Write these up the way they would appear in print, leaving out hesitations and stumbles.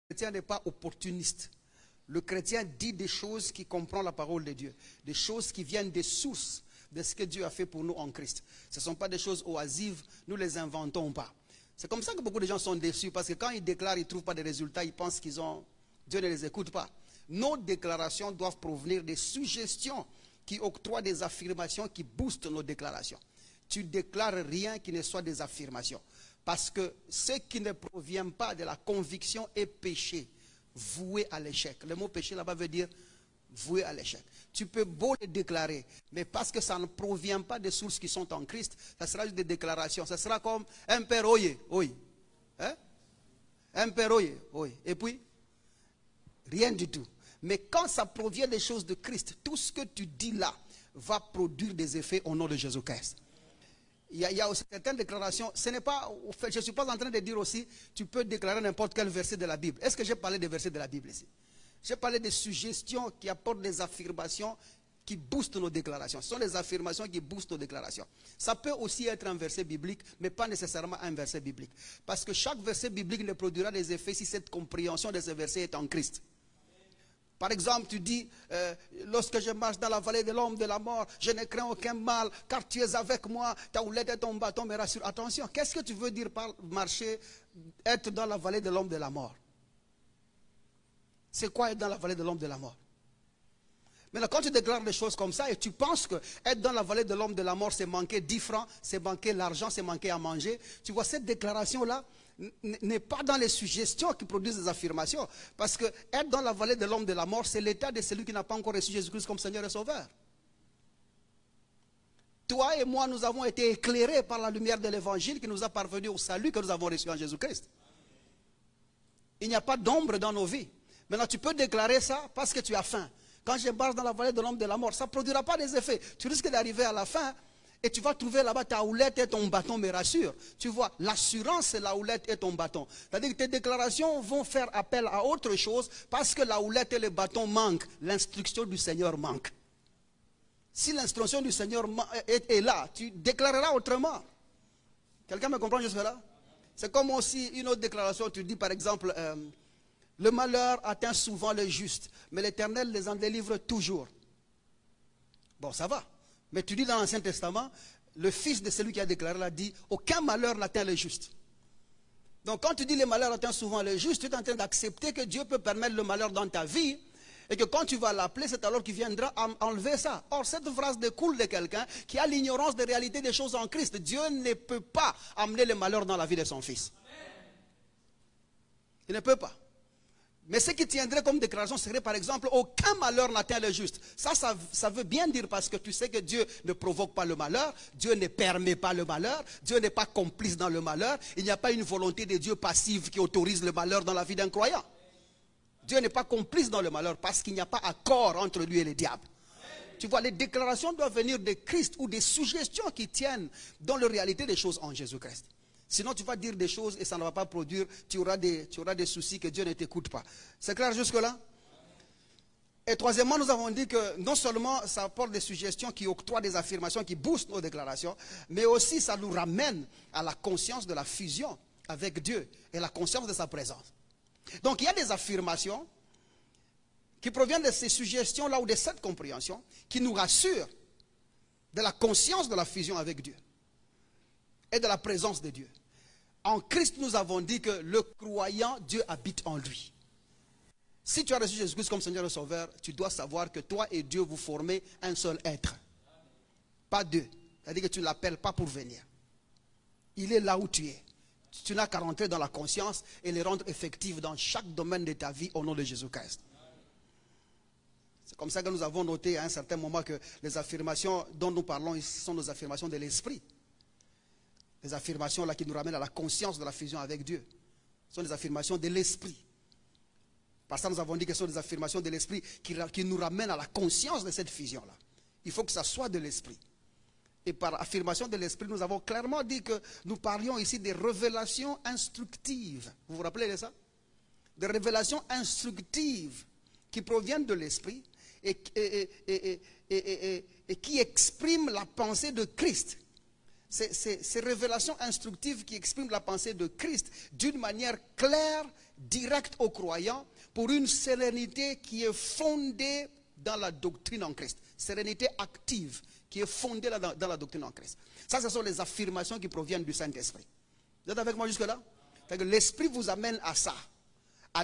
chrétien n'est pas opportuniste. Le chrétien dit des choses qui comprennent la parole de Dieu, des choses qui viennent des sources de ce que Dieu a fait pour nous en Christ. Ce ne sont pas des choses oisives, nous ne les inventons pas. C'est comme ça que beaucoup de gens sont déçus, parce que quand ils déclarent, ils ne trouvent pas de résultats, ils pensent qu'ils ont... Dieu ne les écoute pas. Nos déclarations doivent provenir des suggestions qui octroient des affirmations qui boostent nos déclarations. Tu déclares rien qui ne soit des affirmations. Parce que ce qui ne provient pas de la conviction est péché, voué à l'échec. Le mot péché là-bas veut dire voué à l'échec. Tu peux beau le déclarer, mais parce que ça ne provient pas des sources qui sont en Christ, ça sera juste des déclarations. Ça sera comme un père oye, oui. Hein? Un père oye, oui. Et puis, rien du tout. Mais quand ça provient des choses de Christ, tout ce que tu dis là va produire des effets au nom de Jésus-Christ. Il y a aussi certaines déclarations, ce n'est pas, je ne suis pas en train de dire aussi, tu peux déclarer n'importe quel verset de la Bible. Est-ce que j'ai parlé des versets de la Bible ici? J'ai parlé des suggestions qui apportent des affirmations qui boostent nos déclarations. Ce sont les affirmations qui boostent nos déclarations. Ça peut aussi être un verset biblique, mais pas nécessairement un verset biblique. Parce que chaque verset biblique ne produira des effets si cette compréhension de ce verset est en Christ. Par exemple, tu dis, lorsque je marche dans la vallée de l'ombre de la mort, je ne crains aucun mal, car tu es avec moi, ta houlette et ton bâton me rassurent. Attention, qu'est-ce que tu veux dire par marcher, être dans la vallée de l'ombre de la mort? C'est quoi être dans la vallée de l'ombre de la mort? Maintenant, quand tu déclares des choses comme ça et tu penses que être dans la vallée de l'ombre de la mort, c'est manquer 10 francs, c'est manquer l'argent, c'est manquer à manger, tu vois, cette déclaration-là n'est pas dans les suggestions qui produisent des affirmations. Parce que être dans la vallée de l'ombre de la mort, c'est l'état de celui qui n'a pas encore reçu Jésus-Christ comme Seigneur et Sauveur. Toi et moi, nous avons été éclairés par la lumière de l'évangile qui nous a parvenu au salut que nous avons reçu en Jésus-Christ. Il n'y a pas d'ombre dans nos vies. Maintenant, tu peux déclarer ça parce que tu as faim. Quand je marche dans la vallée de l'ombre de la mort, ça ne produira pas des effets. Tu risques d'arriver à la fin et tu vas trouver là-bas ta houlette et ton bâton me rassurent. Tu vois, l'assurance, c'est la houlette et ton bâton. C'est-à-dire que tes déclarations vont faire appel à autre chose parce que la houlette et le bâton manquent. L'instruction du Seigneur manque. Si l'instruction du Seigneur est là, tu déclareras autrement. Quelqu'un me comprend jusque-là? C'est comme aussi une autre déclaration, tu dis par exemple... le malheur atteint souvent le juste, mais l'Éternel les en délivre toujours. Bon, ça va. Mais tu dis dans l'Ancien Testament, le fils de celui qui a déclaré l'a dit, aucun malheur n'atteint le juste. Donc quand tu dis le malheur atteint souvent le juste, tu es en train d'accepter que Dieu peut permettre le malheur dans ta vie, et que quand tu vas l'appeler, c'est alors qu'il viendra enlever ça. Or, cette phrase découle de quelqu'un qui a l'ignorance des réalités des choses en Christ. Dieu ne peut pas amener le malheur dans la vie de son fils. Il ne peut pas. Mais ce qui tiendrait comme déclaration serait par exemple, aucun malheur n'atteint le juste. Ça veut bien dire parce que tu sais que Dieu ne provoque pas le malheur, Dieu ne permet pas le malheur, Dieu n'est pas complice dans le malheur, il n'y a pas une volonté de Dieu passive qui autorise le malheur dans la vie d'un croyant. Dieu n'est pas complice dans le malheur parce qu'il n'y a pas accord entre lui et le diable. Tu vois, les déclarations doivent venir de Christ ou des suggestions qui tiennent dans la réalité des choses en Jésus-Christ. Sinon, tu vas dire des choses et ça ne va pas produire. Tu auras des soucis que Dieu ne t'écoute pas. C'est clair jusque-là? Et troisièmement, nous avons dit que non seulement ça apporte des suggestions qui octroient des affirmations, qui boostent nos déclarations, mais aussi ça nous ramène à la conscience de la fusion avec Dieu et la conscience de sa présence. Donc, il y a des affirmations qui proviennent de ces suggestions-là ou de cette compréhension qui nous rassurent de la conscience de la fusion avec Dieu et de la présence de Dieu. En Christ, nous avons dit que le croyant, Dieu habite en lui. Si tu as reçu Jésus-Christ comme Seigneur et Sauveur, tu dois savoir que toi et Dieu, vous formez un seul être. Pas deux. C'est-à-dire que tu ne l'appelles pas pour venir. Il est là où tu es. Tu n'as qu'à rentrer dans la conscience et les rendre effectives dans chaque domaine de ta vie au nom de Jésus-Christ. C'est comme ça que nous avons noté à un certain moment que les affirmations dont nous parlons ici sont nos affirmations de l'esprit. Les affirmations là qui nous ramènent à la conscience de la fusion avec Dieu. Ce sont des affirmations de l'esprit. Par ça, nous avons dit que ce sont des affirmations de l'esprit qui nous ramènent à la conscience de cette fusion-là. Il faut que ça soit de l'esprit. Et par affirmation de l'esprit, nous avons clairement dit que nous parlions ici des révélations instructives. Vous vous rappelez de ça? Des révélations instructives qui proviennent de l'esprit et qui expriment la pensée de Christ. Ces révélations instructives qui expriment la pensée de Christ d'une manière claire, directe aux croyants pour une sérénité qui est fondée dans la doctrine en Christ. Sérénité active qui est fondée dans la doctrine en Christ. Ça, ce sont les affirmations qui proviennent du Saint-Esprit. Vous êtes avec moi jusque-là? L'Esprit vous amène à ça, à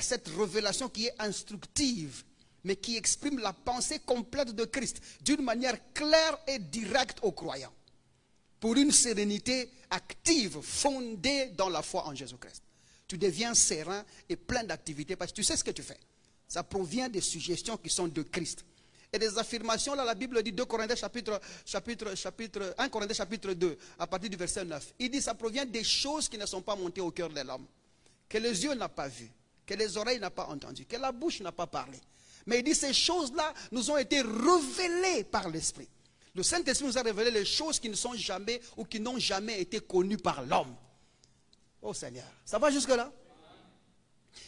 cette révélation qui est instructive, mais qui exprime la pensée complète de Christ d'une manière claire et directe aux croyants. Pour une sérénité active, fondée dans la foi en Jésus-Christ. Tu deviens serein et plein d'activité parce que tu sais ce que tu fais. Ça provient des suggestions qui sont de Christ. Et des affirmations, là, la Bible dit 1 Corinthiens chapitre 2, à partir du verset 9. Il dit ça provient des choses qui ne sont pas montées au cœur de l'homme, que les yeux n'ont pas vu, que les oreilles n'ont pas entendu, que la bouche n'a pas parlé. Mais il dit ces choses-là nous ont été révélées par l'Esprit. Le Saint-Esprit nous a révélé les choses qui ne sont jamais ou qui n'ont jamais été connues par l'homme. Oh Seigneur, ça va jusque-là?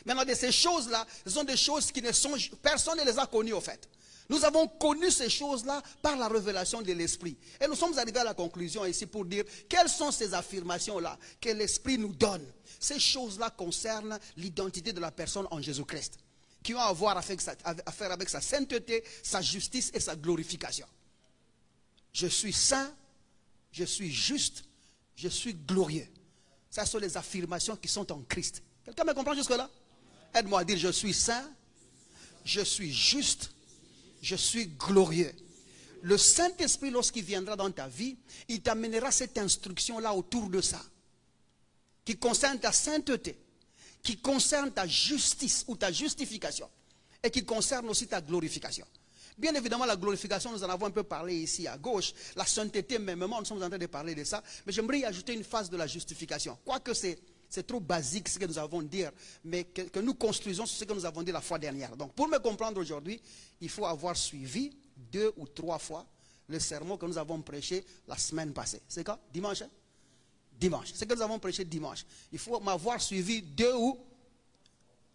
Maintenant, de ces choses-là, ce sont des choses qui ne sont... Personne ne les a connues au fait. Nous avons connu ces choses-là par la révélation de l'Esprit. Et nous sommes arrivés à la conclusion ici pour dire quelles sont ces affirmations-là que l'Esprit nous donne. Ces choses-là concernent l'identité de la personne en Jésus-Christ, qui ont à voir affaire avec sa sainteté, sa justice et sa glorification. Je suis saint, je suis juste, je suis glorieux. Ce sont les affirmations qui sont en Christ. Quelqu'un me comprend jusque-là? Aide-moi à dire je suis saint, je suis juste, je suis glorieux. Le Saint-Esprit, lorsqu'il viendra dans ta vie, il t'amènera cette instruction-là autour de ça, qui concerne ta sainteté, qui concerne ta justice ou ta justification, et qui concerne aussi ta glorification. Bien évidemment, la glorification, nous en avons un peu parlé ici à gauche. La sainteté, même, nous sommes en train de parler de ça. Mais j'aimerais y ajouter une phase de la justification. Quoique c'est trop basique ce que nous avons dit, mais que nous construisons sur ce que nous avons dit la fois dernière. Donc, pour me comprendre aujourd'hui, il faut avoir suivi 2 ou 3 fois le sermon que nous avons prêché la semaine passée. C'est quand? Dimanche, hein? Dimanche. C'est que nous avons prêché dimanche. Il faut m'avoir suivi 2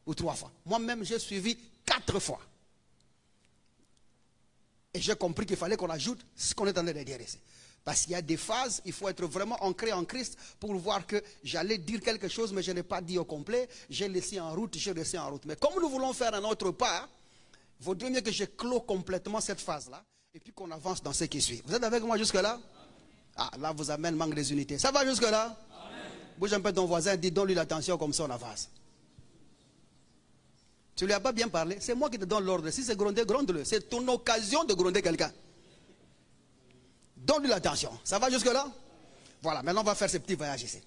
ou 3 fois. Moi-même, j'ai suivi 4 fois. Et j'ai compris qu'il fallait qu'on ajoute ce qu'on est en train de dire ici. Parce qu'il y a des phases, il faut être vraiment ancré en Christ pour voir que j'allais dire quelque chose, mais je n'ai pas dit au complet. J'ai laissé en route. Mais comme nous voulons faire un autre pas, il vaudrait mieux que je clôt complètement cette phase-là et puis qu'on avance dans ce qui suit. Vous êtes avec moi jusque-là? Ah, là, vous amène manque des unités. Ça va jusque-là? Bouge un peu ton voisin, dis, donne-lui l'attention comme ça on avance. Tu ne lui as pas bien parlé. C'est moi qui te donne l'ordre. Si c'est gronder, gronde-le. C'est ton occasion de gronder quelqu'un. Donne-lui l'attention. Ça va jusque-là? Voilà, maintenant on va faire ce petit voyage ici.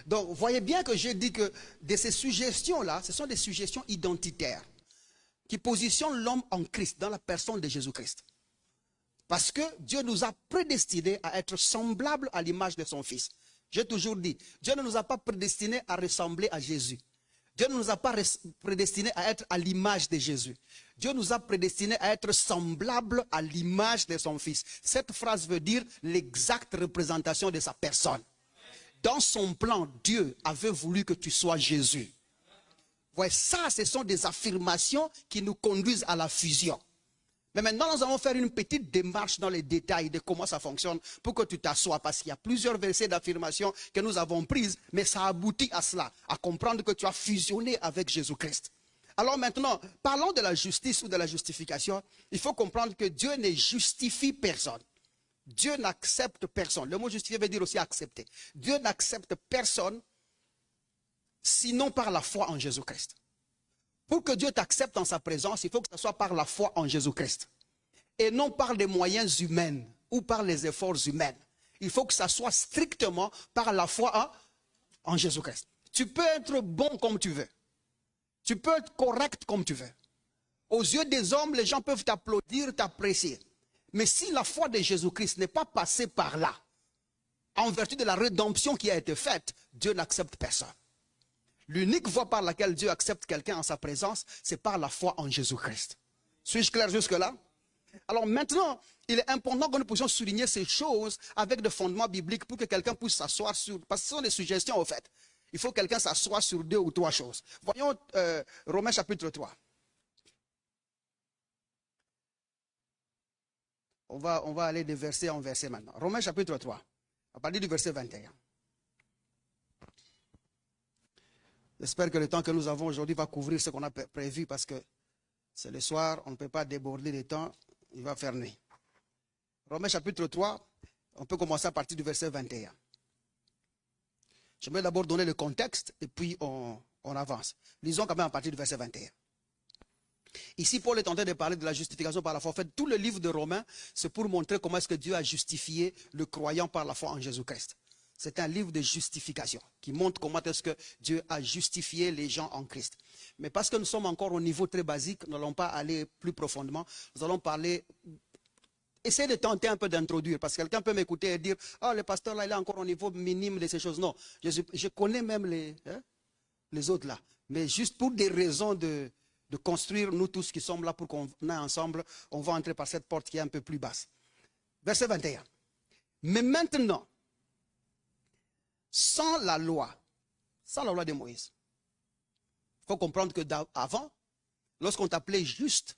Donc, voyez bien que j'ai dit que de ces suggestions-là, ce sont des suggestions identitaires qui positionnent l'homme en Christ, dans la personne de Jésus-Christ. Parce que Dieu nous a prédestinés à être semblables à l'image de son Fils. J'ai toujours dit, Dieu ne nous a pas prédestinés à ressembler à Jésus. Dieu ne nous a pas prédestinés à être à l'image de Jésus. Dieu nous a prédestinés à être semblables à l'image de son Fils. Cette phrase veut dire l'exacte représentation de sa personne. Dans son plan, Dieu avait voulu que tu sois Jésus. Ouais, ça, ce sont des affirmations qui nous conduisent à la fusion. Mais maintenant, nous allons faire une petite démarche dans les détails de comment ça fonctionne pour que tu t'assoies. Parce qu'il y a plusieurs versets d'affirmation que nous avons prises, mais ça aboutit à cela, à comprendre que tu as fusionné avec Jésus-Christ. Alors maintenant, parlons de la justice ou de la justification. Il faut comprendre que Dieu ne justifie personne. Dieu n'accepte personne. Le mot justifier veut dire aussi accepter. Dieu n'accepte personne sinon par la foi en Jésus-Christ. Pour que Dieu t'accepte en sa présence, il faut que ce soit par la foi en Jésus-Christ. Et non par les moyens humains ou par les efforts humains. Il faut que ça soit strictement par la foi en Jésus-Christ. Tu peux être bon comme tu veux. Tu peux être correct comme tu veux. Aux yeux des hommes, les gens peuvent t'applaudir, t'apprécier. Mais si la foi de Jésus-Christ n'est pas passée par là, en vertu de la rédemption qui a été faite, Dieu n'accepte personne. L'unique voie par laquelle Dieu accepte quelqu'un en sa présence, c'est par la foi en Jésus-Christ. Suis-je clair jusque-là? Alors maintenant, il est important que nous puissions souligner ces choses avec des fondements bibliques pour que quelqu'un puisse s'asseoir sur... Parce que ce sont des suggestions au fait. Il faut que quelqu'un s'assoie sur 2 ou 3 choses. Voyons Romains chapitre 3. On va aller de verset en verset maintenant. Romains chapitre 3, à partir du verset 21. J'espère que le temps que nous avons aujourd'hui va couvrir ce qu'on a prévu parce que c'est le soir, on ne peut pas déborder le temps, il va faire nuit. Romains chapitre 3, on peut commencer à partir du verset 21. Je vais d'abord donner le contexte et puis on avance. Lisons quand même à partir du verset 21. Ici, Paul est en train de parler de la justification par la foi. En fait, tout le livre de Romains, c'est pour montrer comment est-ce que Dieu a justifié le croyant par la foi en Jésus-Christ. C'est un livre de justification qui montre comment est-ce que Dieu a justifié les gens en Christ. Mais parce que nous sommes encore au niveau très basique, nous n'allons pas aller plus profondément. Nous allons parler, essayer de tenter un peu d'introduire. Parce que quelqu'un peut m'écouter et dire, « Ah, le pasteur là, il est encore au niveau minime de ces choses. » Non, je connais même les autres là. Mais juste pour des raisons de construire, nous tous qui sommes là pour qu'on ait ensemble, on va entrer par cette porte qui est un peu plus basse. Verset 21. Mais maintenant, sans la loi de Moïse, il faut comprendre que avant, lorsqu'on t'appelait juste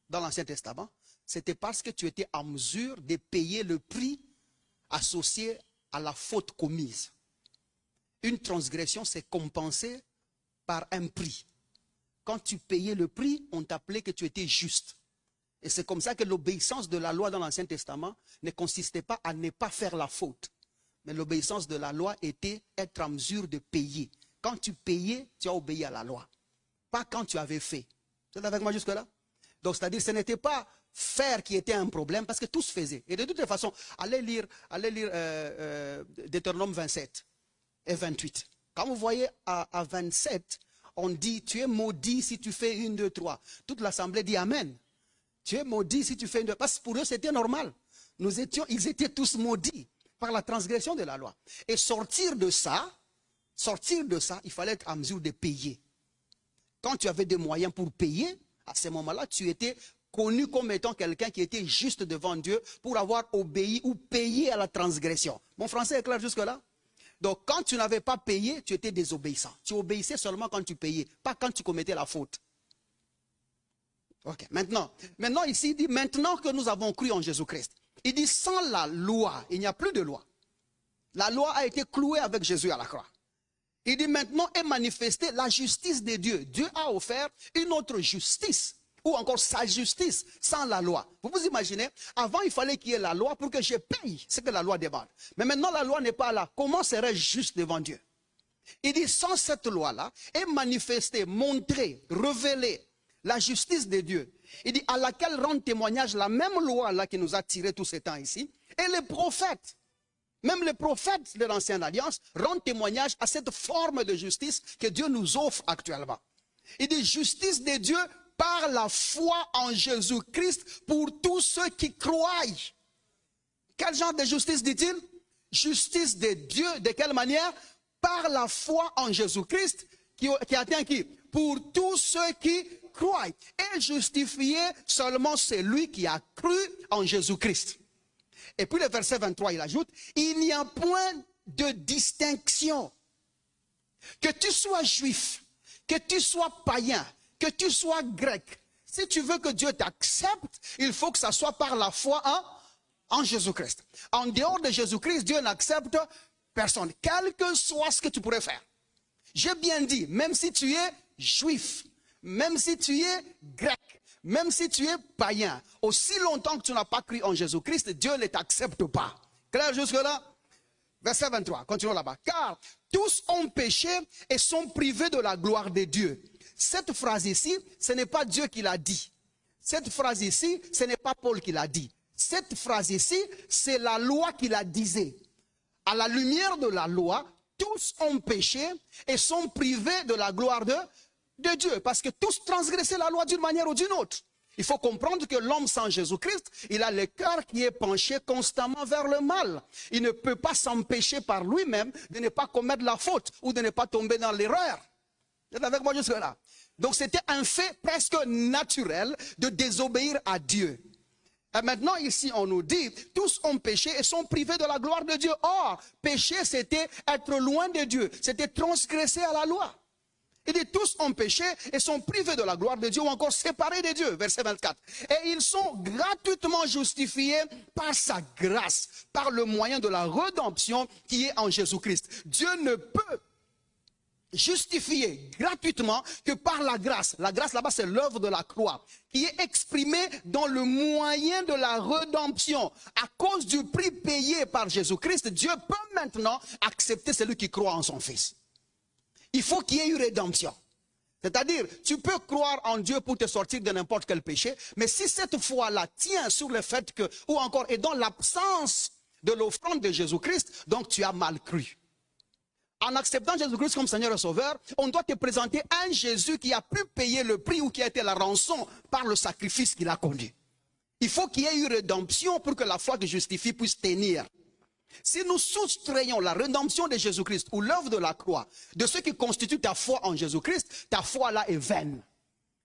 dans l'Ancien Testament, c'était parce que tu étais en mesure de payer le prix associé à la faute commise. Une transgression, c'est compensé par un prix. Quand tu payais le prix, on t'appelait que tu étais juste. Et c'est comme ça que l'obéissance de la loi dans l'Ancien Testament ne consistait pas à ne pas faire la faute. Mais l'obéissance de la loi était être en mesure de payer. Quand tu payais, tu as obéi à la loi. Pas quand tu avais fait. Vous êtes avec moi jusque-là? Donc, c'est-à-dire, ce n'était pas faire qui était un problème, parce que tous faisaient. Et de toute façon, allez lire Deutéronome 27 et 28. Quand vous voyez à 27, on dit, tu es maudit si tu fais 1, 2, 3. Toute l'assemblée dit Amen. Tu es maudit si tu fais 1, 2. Parce que pour eux, c'était normal. Ils étaient tous maudits par la transgression de la loi. Et sortir de ça, il fallait être en mesure de payer. Quand tu avais des moyens pour payer, à ce moment-là, tu étais connu comme étant quelqu'un qui était juste devant Dieu pour avoir obéi ou payé à la transgression. Mon français est clair jusque-là? Donc, quand tu n'avais pas payé, tu étais désobéissant. Tu obéissais seulement quand tu payais, pas quand tu commettais la faute. Ok, maintenant ici, il dit, maintenant que nous avons cru en Jésus-Christ, il dit, sans la loi, il n'y a plus de loi. La loi a été clouée avec Jésus à la croix. Il dit, maintenant est manifestée la justice de Dieu. Dieu a offert une autre justice, ou encore sa justice, sans la loi. Vous vous imaginez, avant il fallait qu'il y ait la loi pour que je paye ce que la loi demande. Mais maintenant la loi n'est pas là. Comment serais-je juste devant Dieu? Il dit, sans cette loi-là, est manifestée, montrée, révélée la justice de Dieu. Il dit, à laquelle rend témoignage la même loi-là qui nous a tiré tout ce temps ici, et les prophètes. Même les prophètes de l'Ancienne Alliance rendent témoignage à cette forme de justice que Dieu nous offre actuellement. Il dit, justice de Dieu par la foi en Jésus-Christ pour tous ceux qui croient. Quel genre de justice dit-il? Justice de Dieu, de quelle manière? Par la foi en Jésus-Christ qui atteint qui? Pour tous ceux qui croient. Et justifié seulement celui qui a cru en Jésus-Christ. Et puis le verset 23, il ajoute, il n'y a point de distinction. Que tu sois juif, que tu sois païen, que tu sois grec. Si tu veux que Dieu t'accepte, il faut que ça soit par la foi en Jésus-Christ. En dehors de Jésus-Christ, Dieu n'accepte personne, quel que soit ce que tu pourrais faire. J'ai bien dit, même si tu es juif, même si tu es grec, même si tu es païen, aussi longtemps que tu n'as pas cru en Jésus-Christ, Dieu ne t'accepte pas. Clair jusque-là? Verset 23, continuons là-bas. Car tous ont péché et sont privés de la gloire de Dieu. Cette phrase ici, ce n'est pas Dieu qui l'a dit. Cette phrase ici, ce n'est pas Paul qui l'a dit. Cette phrase ici, c'est la loi qui la disait. À la lumière de la loi, tous ont péché et sont privés de la gloire de Dieu. Parce que tous transgressaient la loi d'une manière ou d'une autre. Il faut comprendre que l'homme sans Jésus-Christ, il a le cœur qui est penché constamment vers le mal. Il ne peut pas s'empêcher par lui-même de ne pas commettre la faute ou de ne pas tomber dans l'erreur. Vous êtes avec moi jusque-là? Donc c'était un fait presque naturel de désobéir à Dieu. Et maintenant ici on nous dit, tous ont péché et sont privés de la gloire de Dieu. Or, péché c'était être loin de Dieu, c'était transgresser à la loi. Il dit, tous ont péché et sont privés de la gloire de Dieu ou encore séparés de Dieu. Verset 24. Et ils sont gratuitement justifiés par sa grâce, par le moyen de la rédemption qui est en Jésus-Christ. Dieu ne peut justifié gratuitement que par la grâce. La grâce là-bas, c'est l'œuvre de la croix, qui est exprimée dans le moyen de la rédemption. À cause du prix payé par Jésus-Christ, Dieu peut maintenant accepter celui qui croit en son Fils. Il faut qu'il y ait eu rédemption. C'est-à-dire, tu peux croire en Dieu pour te sortir de n'importe quel péché, mais si cette foi-là tient sur le fait que, ou encore est dans l'absence de l'offrande de Jésus-Christ, donc tu as mal cru. En acceptant Jésus-Christ comme Seigneur et Sauveur, on doit te présenter un Jésus qui a pu payer le prix ou qui a été la rançon par le sacrifice qu'il a conduit. Il faut qu'il y ait eu rédemption pour que la foi qui justifie puisse tenir. Si nous soustrayons la rédemption de Jésus-Christ ou l'œuvre de la croix de ce qui constitue ta foi en Jésus-Christ, ta foi là est vaine.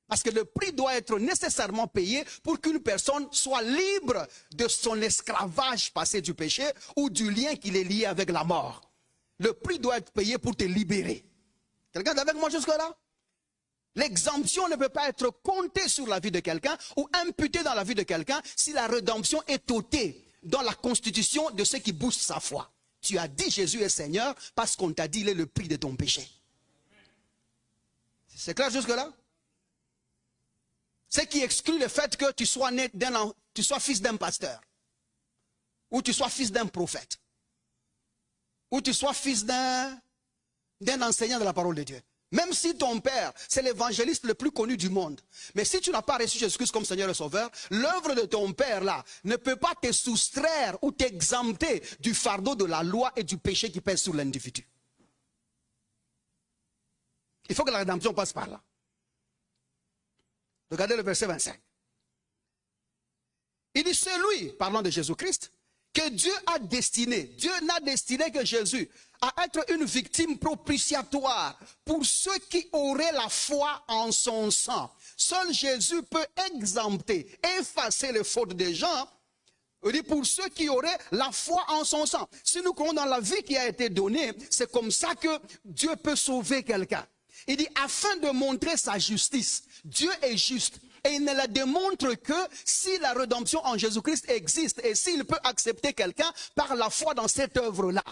Parce que le prix doit être nécessairement payé pour qu'une personne soit libre de son esclavage passé du péché ou du lien qu'il est lié avec la mort. Le prix doit être payé pour te libérer. Quelqu'un est avec moi jusque-là? L'exemption ne peut pas être comptée sur la vie de quelqu'un ou imputée dans la vie de quelqu'un si la rédemption est ôtée dans la constitution de ce qui booste sa foi. Tu as dit Jésus est Seigneur parce qu'on t'a dit il est le prix de ton péché. C'est clair jusque-là? Ce qui exclut le fait que tu sois né tu sois fils d'un pasteur, ou tu sois fils d'un prophète, ou tu sois fils d'un enseignant de la parole de Dieu. Même si ton père, c'est l'évangéliste le plus connu du monde. Mais si tu n'as pas reçu Jésus-Christ comme Seigneur et Sauveur, l'œuvre de ton père là ne peut pas te soustraire ou t'exempter du fardeau de la loi et du péché qui pèse sur l'individu. Il faut que la rédemption passe par là. Regardez le verset 25. Il dit, c'est lui, parlant de Jésus-Christ, que Dieu a destiné. Dieu n'a destiné que Jésus à être une victime propitiatoire pour ceux qui auraient la foi en son sang. Seul Jésus peut exempter, effacer les fautes des gens. Il dit pour ceux qui auraient la foi en son sang. Si nous croyons dans la vie qui a été donnée, c'est comme ça que Dieu peut sauver quelqu'un. Il dit afin de montrer sa justice. Dieu est juste. Et il ne la démontre que si la rédemption en Jésus-Christ existe et s'il peut accepter quelqu'un par la foi dans cette œuvre-là.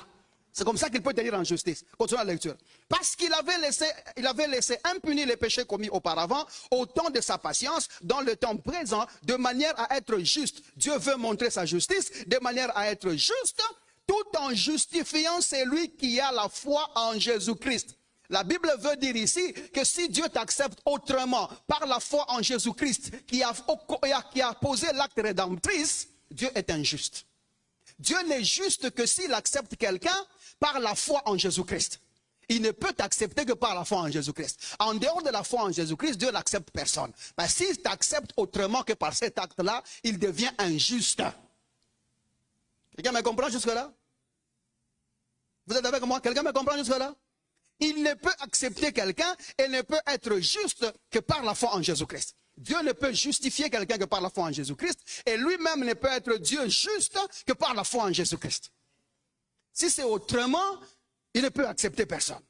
C'est comme ça qu'il peut tenir en justice. Continuons la lecture. Parce qu'il avait laissé impunis les péchés commis auparavant au temps de sa patience, dans le temps présent, de manière à être juste. Dieu veut montrer sa justice de manière à être juste, tout en justifiant celui qui a la foi en Jésus-Christ. La Bible veut dire ici que si Dieu t'accepte autrement par la foi en Jésus-Christ qui a posé l'acte rédemptrice, Dieu est injuste. Dieu n'est juste que s'il accepte quelqu'un par la foi en Jésus-Christ. Il ne peut t'accepter que par la foi en Jésus-Christ. En dehors de la foi en Jésus-Christ, Dieu n'accepte personne. Mais s'il t'accepte autrement que par cet acte-là, il devient injuste. Quelqu'un me comprend jusque-là? Vous êtes avec moi? Quelqu'un me comprend jusque-là? Il ne peut accepter quelqu'un et ne peut être juste que par la foi en Jésus-Christ. Dieu ne peut justifier quelqu'un que par la foi en Jésus-Christ et lui-même ne peut être Dieu juste que par la foi en Jésus-Christ. Si c'est autrement, il ne peut accepter personne.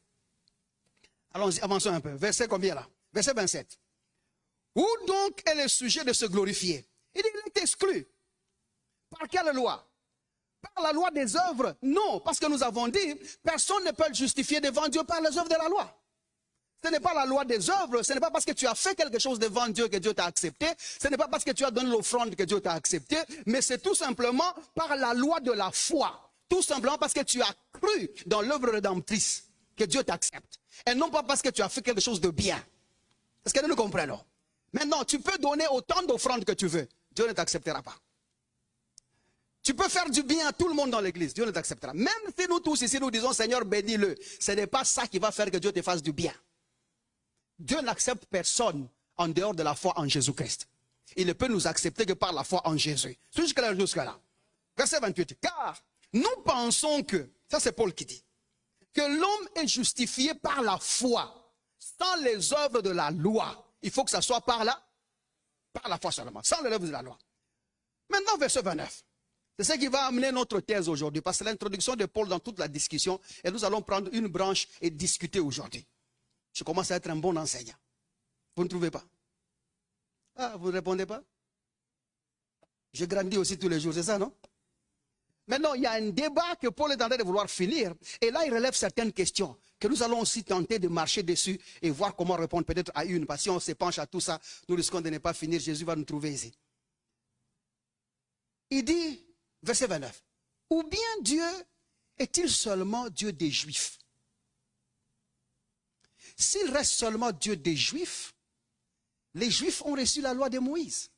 Allons-y, avançons un peu. Verset combien là? Verset 27. Où donc est le sujet de se glorifier? Il est exclu. Par quelle loi? Par la loi des œuvres? Non, parce que nous avons dit, personne ne peut le justifier devant Dieu par les œuvres de la loi. Ce n'est pas la loi des œuvres, ce n'est pas parce que tu as fait quelque chose devant Dieu que Dieu t'a accepté, ce n'est pas parce que tu as donné l'offrande que Dieu t'a accepté, mais c'est tout simplement par la loi de la foi. Tout simplement parce que tu as cru dans l'œuvre rédemptrice que Dieu t'accepte. Et non pas parce que tu as fait quelque chose de bien. Est-ce que nous nous comprenons? Maintenant, tu peux donner autant d'offrandes que tu veux, Dieu ne t'acceptera pas. Tu peux faire du bien à tout le monde dans l'église, Dieu ne t'acceptera. Même si nous tous ici nous disons Seigneur bénis-le, ce n'est pas ça qui va faire que Dieu te fasse du bien. Dieu n'accepte personne en dehors de la foi en Jésus-Christ. Il ne peut nous accepter que par la foi en Jésus. Jusque-là. Verset 28. Car nous pensons que, ça c'est Paul qui dit, que l'homme est justifié par la foi, sans les œuvres de la loi. Il faut que ça soit par la foi seulement, sans les œuvres de la loi. Maintenant, verset 29. C'est ce qui va amener notre thèse aujourd'hui, parce que c'est l'introduction de Paul dans toute la discussion, et nous allons prendre une branche et discuter aujourd'hui. Je commence à être un bon enseignant. Vous ne trouvez pas? Ah, vous ne répondez pas? Je grandis aussi tous les jours, c'est ça, non? Maintenant, il y a un débat que Paul est en train de vouloir finir, et là, il relève certaines questions que nous allons aussi tenter de marcher dessus et voir comment répondre peut-être à une. Parce que si on se penche à tout ça, nous risquons de ne pas finir. Jésus va nous trouver ici. Il dit, verset 29, ou bien Dieu est-il seulement Dieu des Juifs? S'il reste seulement Dieu des Juifs, les Juifs ont reçu la loi de Moïse.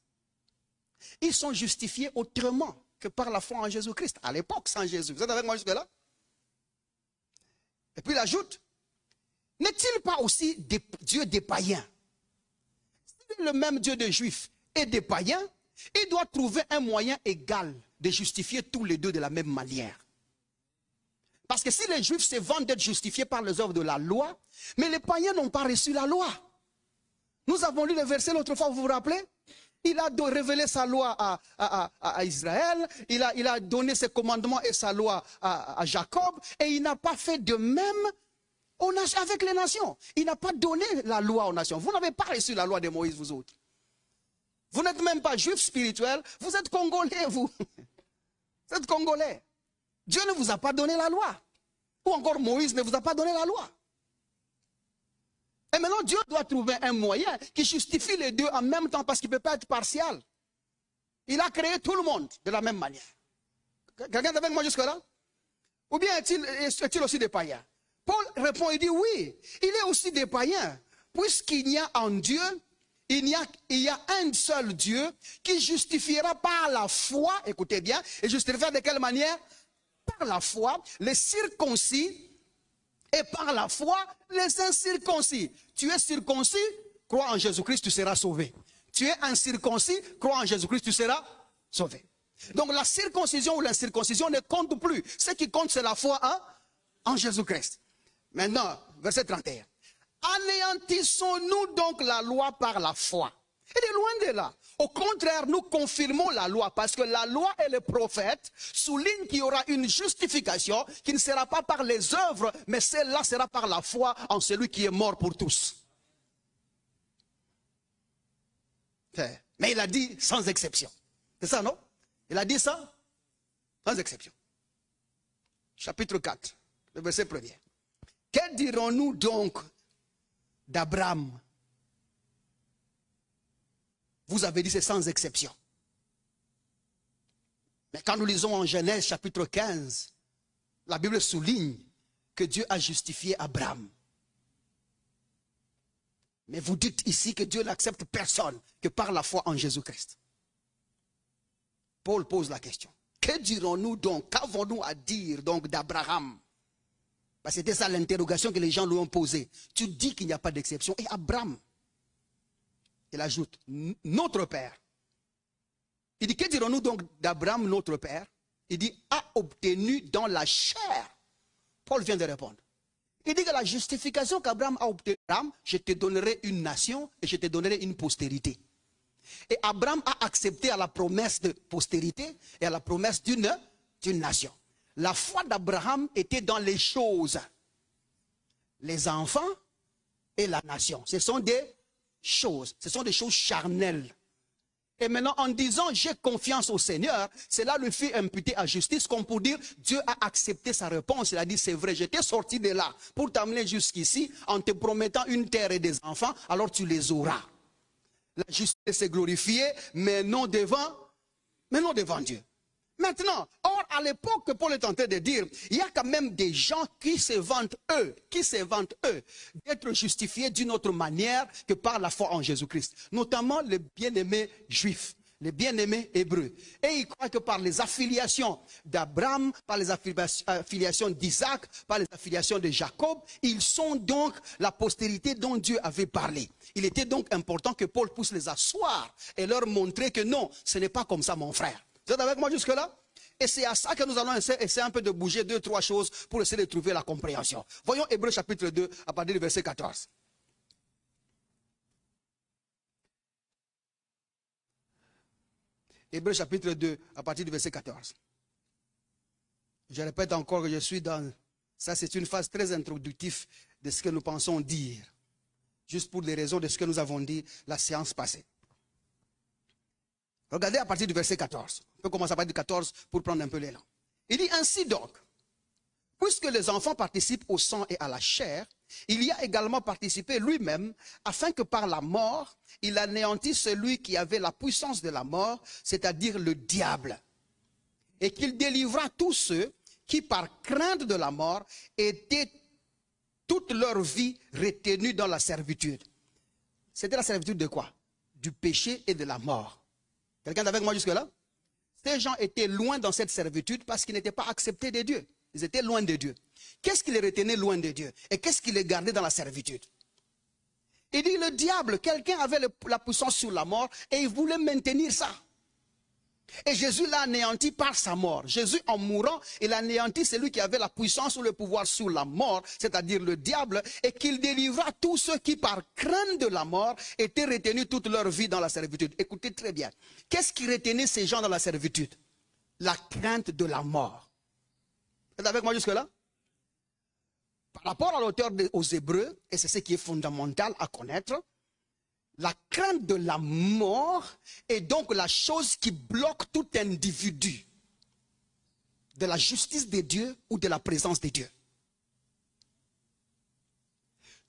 Ils sont justifiés autrement que par la foi en Jésus-Christ. À l'époque, sans Jésus. Vous êtes avec moi jusque-là? Et puis il ajoute, n'est-il pas aussi Dieu des païens? Si le même Dieu des Juifs et des païens, il doit trouver un moyen égal de justifier tous les deux de la même manière. Parce que si les Juifs se vantent d'être justifiés par les œuvres de la loi, mais les païens n'ont pas reçu la loi. Nous avons lu le verset l'autre fois, vous vous rappelez? Il a révélé sa loi à Israël, il a donné ses commandements et sa loi à Jacob, et il n'a pas fait de même avec les nations. Il n'a pas donné la loi aux nations. Vous n'avez pas reçu la loi de Moïse, vous autres. Vous n'êtes même pas juifs spirituels, vous êtes congolais, vous. Vous êtes congolais. Dieu ne vous a pas donné la loi. Ou encore Moïse ne vous a pas donné la loi. Et maintenant, Dieu doit trouver un moyen qui justifie les deux en même temps parce qu'il ne peut pas être partial. Il a créé tout le monde de la même manière. Quelqu'un est avec moi jusque-là? Ou bien est-il aussi des païens? Paul répond, il dit oui, il est aussi des païens. Puisqu'il y a en Dieu, il y a un seul Dieu qui justifiera par la foi, écoutez bien, et justifiera de quelle manière? Par la foi, les circoncis, et par la foi, les incirconcis. Tu es circoncis, crois en Jésus-Christ, tu seras sauvé. Tu es incirconcis, crois en Jésus-Christ, tu seras sauvé. Donc la circoncision ou l'incirconcision ne compte plus. Ce qui compte, c'est la foi en Jésus-Christ. Maintenant, verset 31. Anéantissons-nous donc la loi par la foi? Il est loin de là. Au contraire, nous confirmons la loi parce que la loi et les prophètes soulignent qu'il y aura une justification qui ne sera pas par les œuvres, mais celle-là sera par la foi en celui qui est mort pour tous. Mais il a dit sans exception. C'est ça, non? Il a dit ça sans exception. Chapitre 4, le verset 1er. Que dirons-nous donc d'Abraham? Vous avez dit c'est sans exception. Mais quand nous lisons en Genèse chapitre 15, la Bible souligne que Dieu a justifié Abraham. Mais vous dites ici que Dieu n'accepte personne que par la foi en Jésus-Christ. Paul pose la question. Que dirons-nous donc? Qu'avons-nous à dire donc d'Abraham? Parce que c'était ça l'interrogation que les gens lui ont posée. Tu dis qu'il n'y a pas d'exception. Et Abraham, il ajoute, notre père. Il dit, que dirons-nous donc d'Abraham, notre père? Il dit, a obtenu dans la chair. Paul vient de répondre. Il dit que la justification qu'Abraham a obtenue, je te donnerai une nation et je te donnerai une postérité. Et Abraham a accepté à la promesse de postérité et à la promesse d'une nation. La foi d'Abraham était dans les choses. Les enfants et la nation. Ce sont des choses charnelles. Et maintenant, en disant j'ai confiance au Seigneur, cela lui fit imputer à justice, comme pour dire Dieu a accepté sa réponse. Il a dit c'est vrai, j'étais sorti de là pour t'amener jusqu'ici en te promettant une terre et des enfants, alors tu les auras. La justice est glorifiée, mais non devant Dieu. Maintenant, or à l'époque que Paul est en train de dire, il y a quand même des gens qui se vantent eux, d'être justifiés d'une autre manière que par la foi en Jésus-Christ. Notamment les bien-aimés juifs, les bien-aimés hébreux. Et ils croient que par les affiliations d'Abraham, par les affiliations d'Isaac, par les affiliations de Jacob, ils sont donc la postérité dont Dieu avait parlé. Il était donc important que Paul puisse les asseoir et leur montrer que non, ce n'est pas comme ça mon frère. Vous êtes avec moi jusque-là? Et c'est à ça que nous allons essayer un peu de bouger 2-3 choses pour essayer de trouver la compréhension. Voyons Hébreux chapitre 2 à partir du verset 14. Hébreux chapitre 2 à partir du verset 14. Je répète encore que je suis dans... Ça c'est une phase très introductive de ce que nous pensons dire. Juste pour les raisons de ce que nous avons dit la séance passée. Regardez à partir du verset 14. On peut commencer à partir du 14 pour prendre un peu l'élan. Il dit ainsi donc, Puisque les enfants participent au sang et à la chair, il y a également participé lui-même, afin que par la mort, il anéantisse celui qui avait la puissance de la mort, c'est-à-dire le diable, et qu'il délivra tous ceux qui, par crainte de la mort, étaient toute leur vie retenus dans la servitude. C'était la servitude de quoi? Du péché et de la mort. Quelqu'un est avec moi jusque-là? Ces gens étaient loin dans cette servitude parce qu'ils n'étaient pas acceptés de Dieu. Ils étaient loin de Dieu. Qu'est-ce qui les retenait loin de Dieu? Et qu'est-ce qui les gardait dans la servitude? Il dit le diable, quelqu'un avait la puissance sur la mort et il voulait maintenir ça. Et Jésus l'a anéanti par sa mort. Jésus, en mourant, il anéantit celui qui avait la puissance ou le pouvoir sur la mort, c'est-à-dire le diable, et qu'il délivra tous ceux qui, par crainte de la mort, étaient retenus toute leur vie dans la servitude. Écoutez très bien. Qu'est-ce qui retenait ces gens dans la servitude? La crainte de la mort. Vous êtes avec moi jusque-là? Par rapport à l'auteur aux Hébreux, et c'est ce qui est fondamental à connaître, la crainte de la mort est donc la chose qui bloque tout individu de la justice de Dieu ou de la présence de Dieu.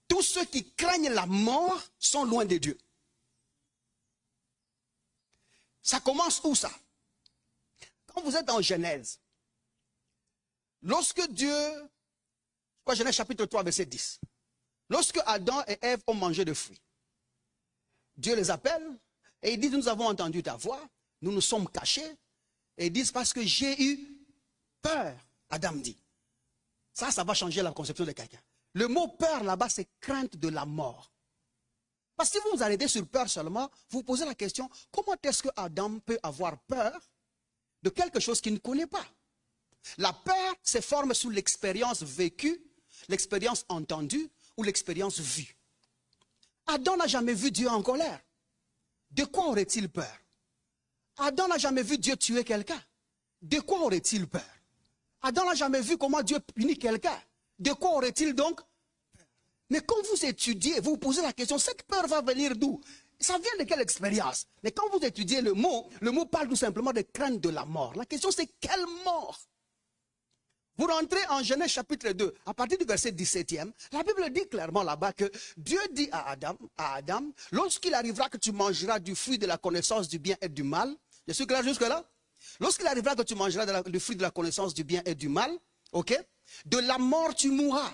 Tous ceux qui craignent la mort sont loin de Dieu. Ça commence où ça? Quand vous êtes en Genèse, lorsque Dieu, Genèse chapitre 3 verset 10, lorsque Adam et Ève ont mangé de fruits, Dieu les appelle et il dit, nous avons entendu ta voix, nous nous sommes cachés. Et ils disent, parce que j'ai eu peur, Adam dit. Ça va changer la conception de quelqu'un. Le mot peur là-bas, c'est crainte de la mort. Parce que si vous vous arrêtez sur peur seulement, vous vous posez la question, comment est-ce que Adam peut avoir peur de quelque chose qu'il ne connaît pas? La peur se forme sous l'expérience vécue, l'expérience entendue ou l'expérience vue. Adam n'a jamais vu Dieu en colère. De quoi aurait-il peur? Adam n'a jamais vu Dieu tuer quelqu'un. De quoi aurait-il peur? Adam n'a jamais vu comment Dieu punit quelqu'un. De quoi aurait-il donc peur? Mais quand vous étudiez, vous vous posez la question, cette peur va venir d'où? Ça vient de quelle expérience? Mais quand vous étudiez le mot parle tout simplement de crainte de la mort. La question c'est quelle mort? Vous rentrez en Genèse chapitre 2, à partir du verset 17e, la Bible dit clairement là-bas que Dieu dit à Adam, lorsqu'il arrivera que tu mangeras du fruit de la connaissance du bien et du mal, je suis clair jusque-là? Lorsqu'il arrivera que tu mangeras du fruit de la connaissance du bien et du mal, ok? De la mort tu mourras.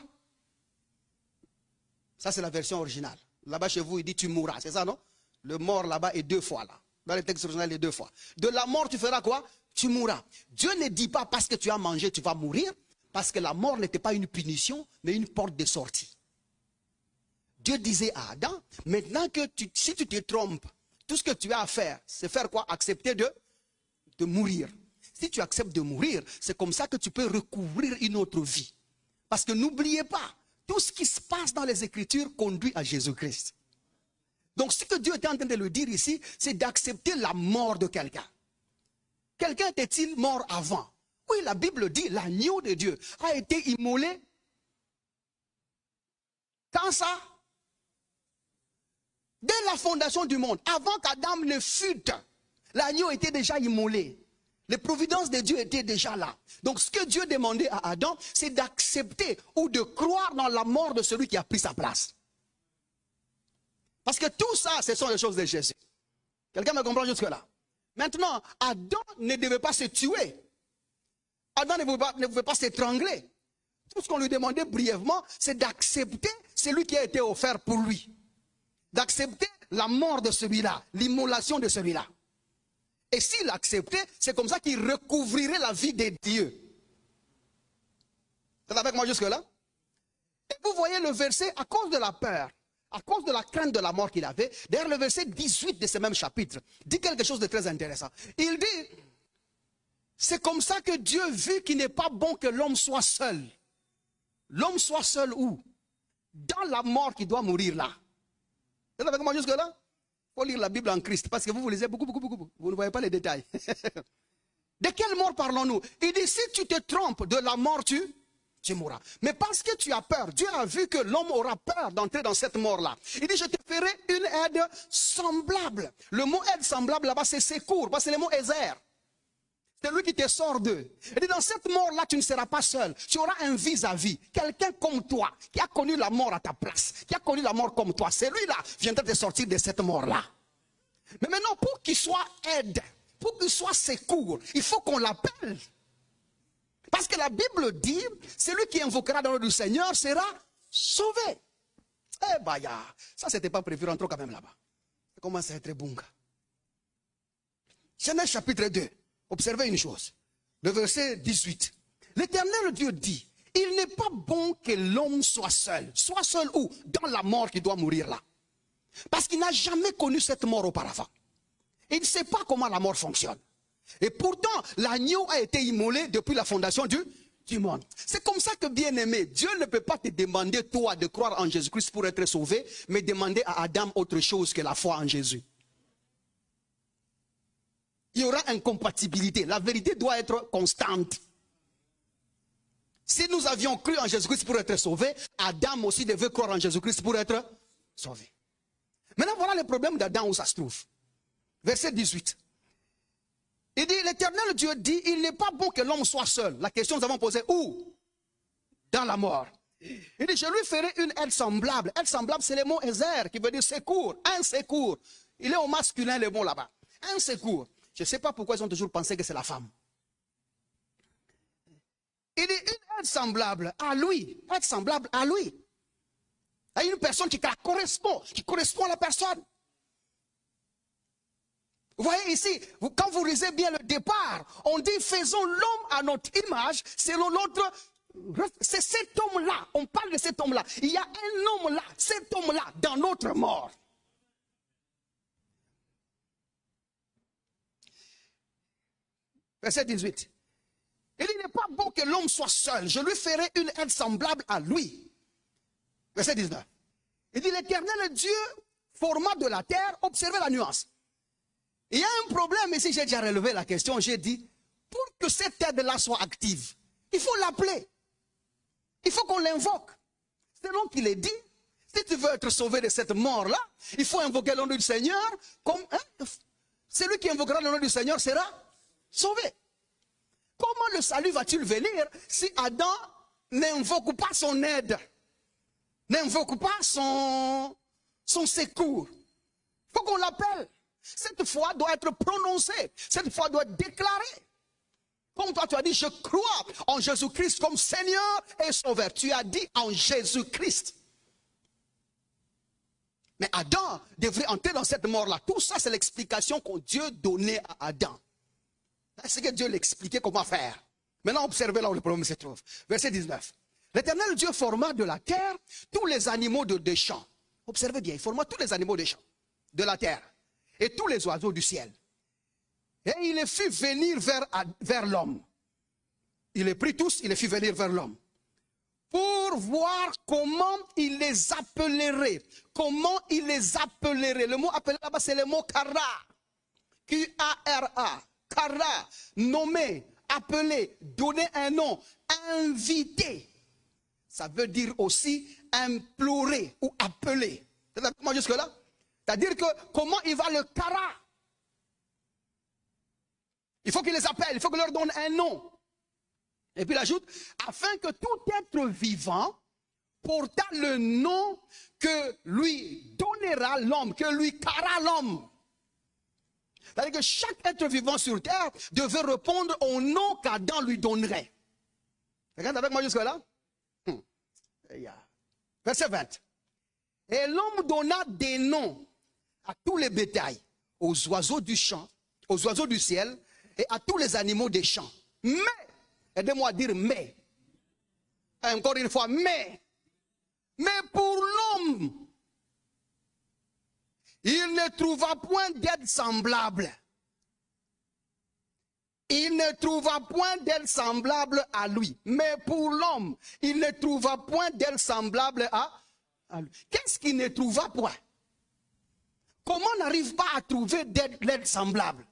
Ça c'est la version originale. Là-bas chez vous il dit tu mourras, c'est ça non? Le mort là-bas est deux fois là. Dans le texte original il est deux fois. De la mort tu feras quoi? Tu mourras. Dieu ne dit pas parce que tu as mangé, tu vas mourir, parce que la mort n'était pas une punition, mais une porte de sortie. Dieu disait à Adam, maintenant que si tu te trompes, tout ce que tu as à faire, c'est faire quoi? Accepter de mourir. Si tu acceptes de mourir, c'est comme ça que tu peux recouvrir une autre vie. Parce que n'oubliez pas, tout ce qui se passe dans les Écritures conduit à Jésus-Christ. Donc ce que Dieu est en train de lui dire ici, c'est d'accepter la mort de quelqu'un. Quelqu'un était-il mort avant? Oui, la Bible dit, l'agneau de Dieu a été immolé. Quand ça? Dès la fondation du monde, avant qu'Adam ne fût, l'agneau était déjà immolé. Les providences de Dieu étaient déjà là. Donc ce que Dieu demandait à Adam, c'est d'accepter ou de croire dans la mort de celui qui a pris sa place. Parce que tout ça, ce sont les choses de Jésus. Quelqu'un me comprend jusque-là? Maintenant, Adam ne devait pas se tuer. Adam ne pouvait pas s'étrangler. Tout ce qu'on lui demandait brièvement, c'est d'accepter celui qui a été offert pour lui. D'accepter la mort de celui-là, l'immolation de celui-là. Et s'il acceptait, c'est comme ça qu'il recouvrirait la vie de Dieu. Vous êtes avec moi jusque-là? Et vous voyez le verset, à cause de la peur, à cause de la crainte de la mort qu'il avait, d'ailleurs le verset 18 de ce même chapitre dit quelque chose de très intéressant. Il dit, c'est comme ça que Dieu vit qu'il n'est pas bon que l'homme soit seul. L'homme soit seul où? Dans la mort qui doit mourir là. Vous êtes avec moi jusque là? Il faut lire la Bible en Christ parce que vous lisez beaucoup. Vous ne voyez pas les détails. De quelle mort parlons-nous? Il dit, si tu te trompes de la mort, tu mourras. Mais parce que tu as peur, Dieu a vu que l'homme aura peur d'entrer dans cette mort-là. Il dit, je te ferai une aide semblable. Le mot aide semblable là-bas, c'est secours. C'est le mot Ezer. C'est lui qui te sort d'eux. Il dit, dans cette mort-là, tu ne seras pas seul. Tu auras un vis-à-vis. Quelqu'un comme toi, qui a connu la mort à ta place, qui a connu la mort comme toi. Celui-là viendra te sortir de cette mort-là. Mais maintenant, pour qu'il soit aide, pour qu'il soit secours, il faut qu'on l'appelle. Parce que la Bible dit, celui qui invoquera dans le nom du Seigneur sera sauvé. Eh bah, ça, c'était pas prévu, rentrons quand même là-bas. Ça commence à être bon. Genèse chapitre 2. Observez une chose. Le verset 18. L'Éternel Dieu dit, il n'est pas bon que l'homme soit seul. Soit seul où? Dans la mort qui doit mourir là. Parce qu'il n'a jamais connu cette mort auparavant. Il ne sait pas comment la mort fonctionne. Et pourtant, l'agneau a été immolé depuis la fondation du monde. C'est comme ça que, bien aimé, Dieu ne peut pas te demander, toi, de croire en Jésus-Christ pour être sauvé, mais demander à Adam autre chose que la foi en Jésus. Il y aura incompatibilité. La vérité doit être constante. Si nous avions cru en Jésus-Christ pour être sauvés, Adam aussi devait croire en Jésus-Christ pour être sauvé. Maintenant, voilà le problème d'Adam où ça se trouve. Verset 18. Il dit, l'Éternel Dieu dit, il n'est pas bon que l'homme soit seul. La question que nous avons posée, où? Dans la mort. Il dit, je lui ferai une aide semblable. Aide semblable, c'est le mot Ezer, qui veut dire secours. Un secours. Il est au masculin, le mot là-bas. Un secours. Je ne sais pas pourquoi ils ont toujours pensé que c'est la femme. Il dit, une aide semblable à lui. Aide semblable à lui. À une personne qui correspond à la personne. Vous voyez ici, quand vous lisez bien le départ, on dit faisons l'homme à notre image, selon l'autre. C'est cet homme-là, on parle de cet homme-là. Il y a un homme là, cet homme-là, dans notre mort. Verset 18. Il n'est pas bon que l'homme soit seul, je lui ferai une aide semblable à lui. Verset 19. Il dit l'Éternel Dieu forma de la terre, observez la nuance. Il y a un problème ici, j'ai déjà relevé la question, j'ai dit, pour que cette aide-là soit active, il faut l'appeler. Il faut qu'on l'invoque. C'est donc qu'il est dit, si tu veux être sauvé de cette mort-là, il faut invoquer le nom du Seigneur, comme celui qui invoquera le nom du Seigneur sera sauvé. Comment le salut va-t-il venir si Adam n'invoque pas son aide, n'invoque pas son secours? Il faut qu'on l'appelle. Cette foi doit être prononcée. Cette foi doit être déclarée. Comme toi, tu as dit, je crois en Jésus-Christ comme Seigneur et Sauveur. Tu as dit en Jésus-Christ. Mais Adam devrait entrer dans cette mort-là. Tout ça, c'est l'explication que Dieu donnait à Adam. C'est que Dieu l'expliquait comment faire. Maintenant, observez là où le problème se trouve. Verset 19. L'Éternel Dieu forma de la terre tous les animaux des champs. Observez bien, il forma tous les animaux des champs, de la terre. Et tous les oiseaux du ciel. Et il les fit venir vers l'homme. Il les prit tous, il les fit venir vers l'homme. Pour voir comment il les appellerait. Comment il les appellerait. Le mot appelé là-bas, c'est le mot kara. Q-A-R-A. Kara. Nommer, appeler, donner un nom. Inviter. Ça veut dire aussi implorer ou appeler. C'est d'accord comment jusque-là? C'est-à-dire que comment il va le kara? Il faut qu'il les appelle, il faut qu'il leur donne un nom. Et puis il ajoute, afin que tout être vivant portant le nom que lui donnera l'homme, que lui kara l'homme. C'est-à-dire que chaque être vivant sur terre devait répondre au nom qu'Adam lui donnerait. Regarde avec moi jusque-là. Verset 20. Et l'homme donna des noms à tous les bétails, aux oiseaux du champ, aux oiseaux du ciel et à tous les animaux des champs. Mais, aidez-moi à dire mais. Encore une fois, mais pour l'homme, il ne trouva point d'aide semblable. Il ne trouva point d'aide semblable à lui. Mais pour l'homme, il ne trouva point d'aide semblable à lui. Qu'est-ce qu'il ne trouva point? Comment on n'arrive pas à trouver d'aide semblable?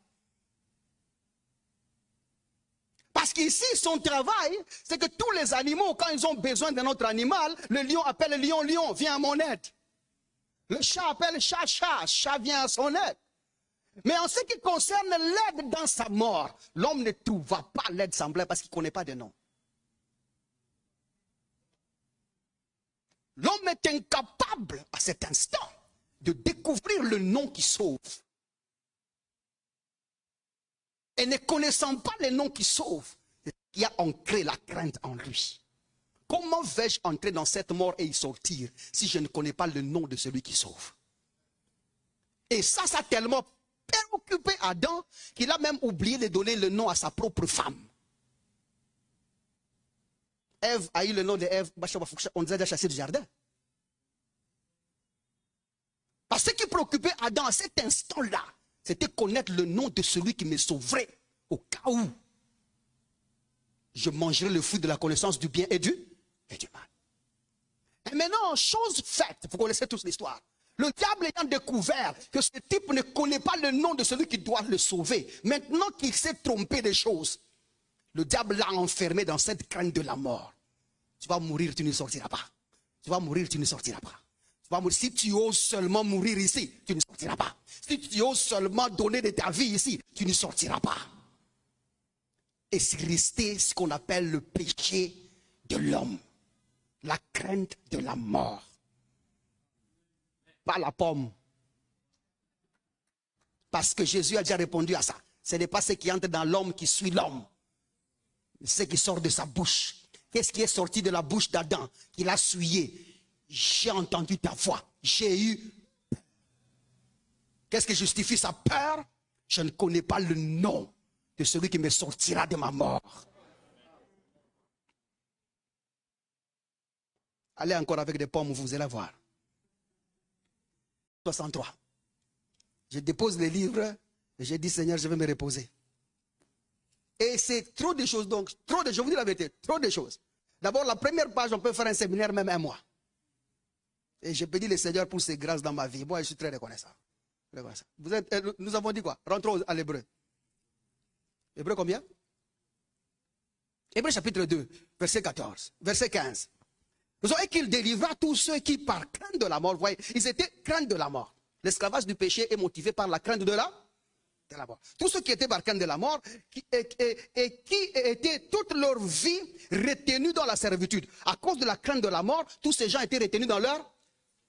Parce qu'ici, son travail, c'est que tous les animaux, quand ils ont besoin d'un autre animal, le lion appelle le lion, lion, viens à mon aide. Le chat appelle chat, chat, chat vient à son aide. Mais en ce qui concerne l'aide dans sa mort, l'homme ne trouva pas l'aide semblable parce qu'il ne connaît pas de nom. L'homme est incapable à cet instant de découvrir le nom qui sauve. Et ne connaissant pas le nom qui sauve, il a ancré la crainte en lui. Comment vais-je entrer dans cette mort et y sortir si je ne connais pas le nom de celui qui sauve? Et ça a tellement préoccupé Adam qu'il a même oublié de donner le nom à sa propre femme. Ève a eu le nom de Ève, on nous a déjà chassé du jardin. Parce que ce qui préoccupait Adam à cet instant-là, c'était connaître le nom de celui qui me sauverait au cas où je mangerai le fruit de la connaissance du bien et du mal. Et maintenant, chose faite, vous connaissez tous l'histoire. Le diable ayant découvert que ce type ne connaît pas le nom de celui qui doit le sauver, maintenant qu'il s'est trompé des choses, le diable l'a enfermé dans cette crainte de la mort. Tu vas mourir, tu ne sortiras pas. Tu vas mourir, tu ne sortiras pas. Tu vas mourir. Si tu oses seulement mourir ici, tu ne sortiras pas. Si tu oses seulement donner de ta vie ici, tu ne sortiras pas. Et c'est resté ce qu'on appelle le péché de l'homme. La crainte de la mort. Pas la pomme. Parce que Jésus a déjà répondu à ça. Ce n'est pas ce qui entre dans l'homme qui suit l'homme. C'est ce qui sort de sa bouche. Qu'est-ce qui est sorti de la bouche d'Adam? Qu'il a souillé. J'ai entendu ta voix. J'ai eu peur. Qu'est-ce qui justifie sa peur? Je ne connais pas le nom de celui qui me sortira de ma mort. Allez encore avec des pommes, vous allez voir. 63. Je dépose les livres et j'ai dit, Seigneur, je vais me reposer. Et c'est trop de choses, donc, trop de choses, je vous dis la vérité, trop de choses. D'abord, la première page, on peut faire un séminaire, même un mois. Et je pédis le Seigneur pour ses grâces dans ma vie. Moi, je suis très reconnaissant. Nous avons dit quoi? Rentrons à l'hébreu. Hébreu combien? Hébreu chapitre 2, verset 14, verset 15. Et qu'il délivra tous ceux qui, par crainte de la mort, voyez, ils étaient crainte de la mort. L'esclavage du péché est motivé par la crainte de la mort. Tous ceux qui étaient par crainte de la mort qui étaient toute leur vie retenus dans la servitude. À cause de la crainte de la mort, tous ces gens étaient retenus dans leur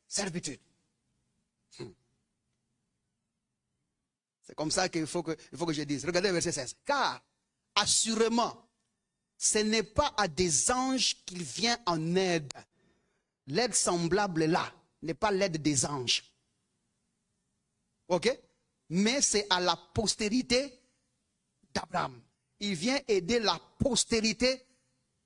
servitude. C'est comme ça qu'il faut que je dise. Regardez le verset 16. Car, assurément, ce n'est pas à des anges qu'il vient en aide. L'aide semblable là n'est pas l'aide des anges. Ok? Mais c'est à la postérité d'Abraham. Il vient aider la postérité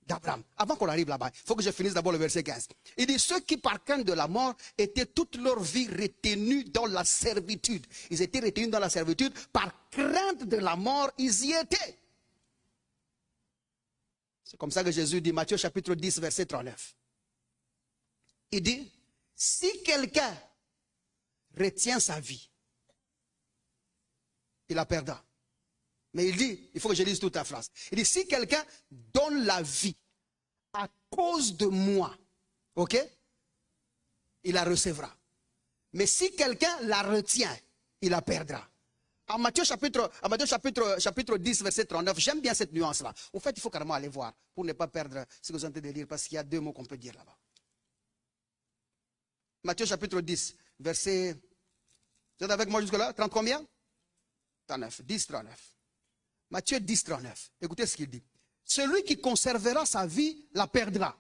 d'Abraham. Avant qu'on arrive là-bas, il faut que je finisse d'abord le verset 15. Il dit, ceux qui par crainte de la mort étaient toute leur vie retenus dans la servitude. Ils étaient retenus dans la servitude par crainte de la mort, ils y étaient. C'est comme ça que Jésus dit, Matthieu chapitre 10, verset 39. Il dit, si quelqu'un retient sa vie, il la perdra. Mais il dit, il faut que je lise toute la phrase. Il dit, si quelqu'un donne la vie à cause de moi, ok, il la recevra. Mais si quelqu'un la retient, il la perdra. En Matthieu chapitre 10, verset 39, j'aime bien cette nuance-là. Au fait, il faut carrément aller voir pour ne pas perdre ce que vous êtes en train de lire, parce qu'il y a deux mots qu'on peut dire là-bas. Matthieu chapitre 10, verset... Vous êtes avec moi jusque-là? 30 combien? 39, 10, 39. Matthieu 10, 39. Écoutez ce qu'il dit. Celui qui conservera sa vie la perdra.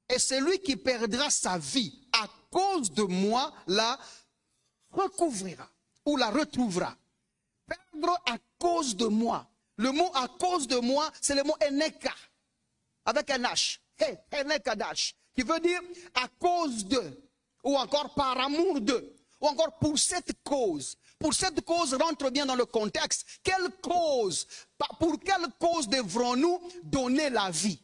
Et celui qui perdra sa vie à cause de moi la recouvrira ou la retrouvera. Perdre à cause de moi. Le mot à cause de moi, c'est le mot eneka, avec un H. Hey, eneka dash, qui veut dire à cause de, ou encore par amour de, ou encore pour cette cause. Pour cette cause rentre bien dans le contexte. Quelle cause? Pour quelle cause devrons-nous donner la vie?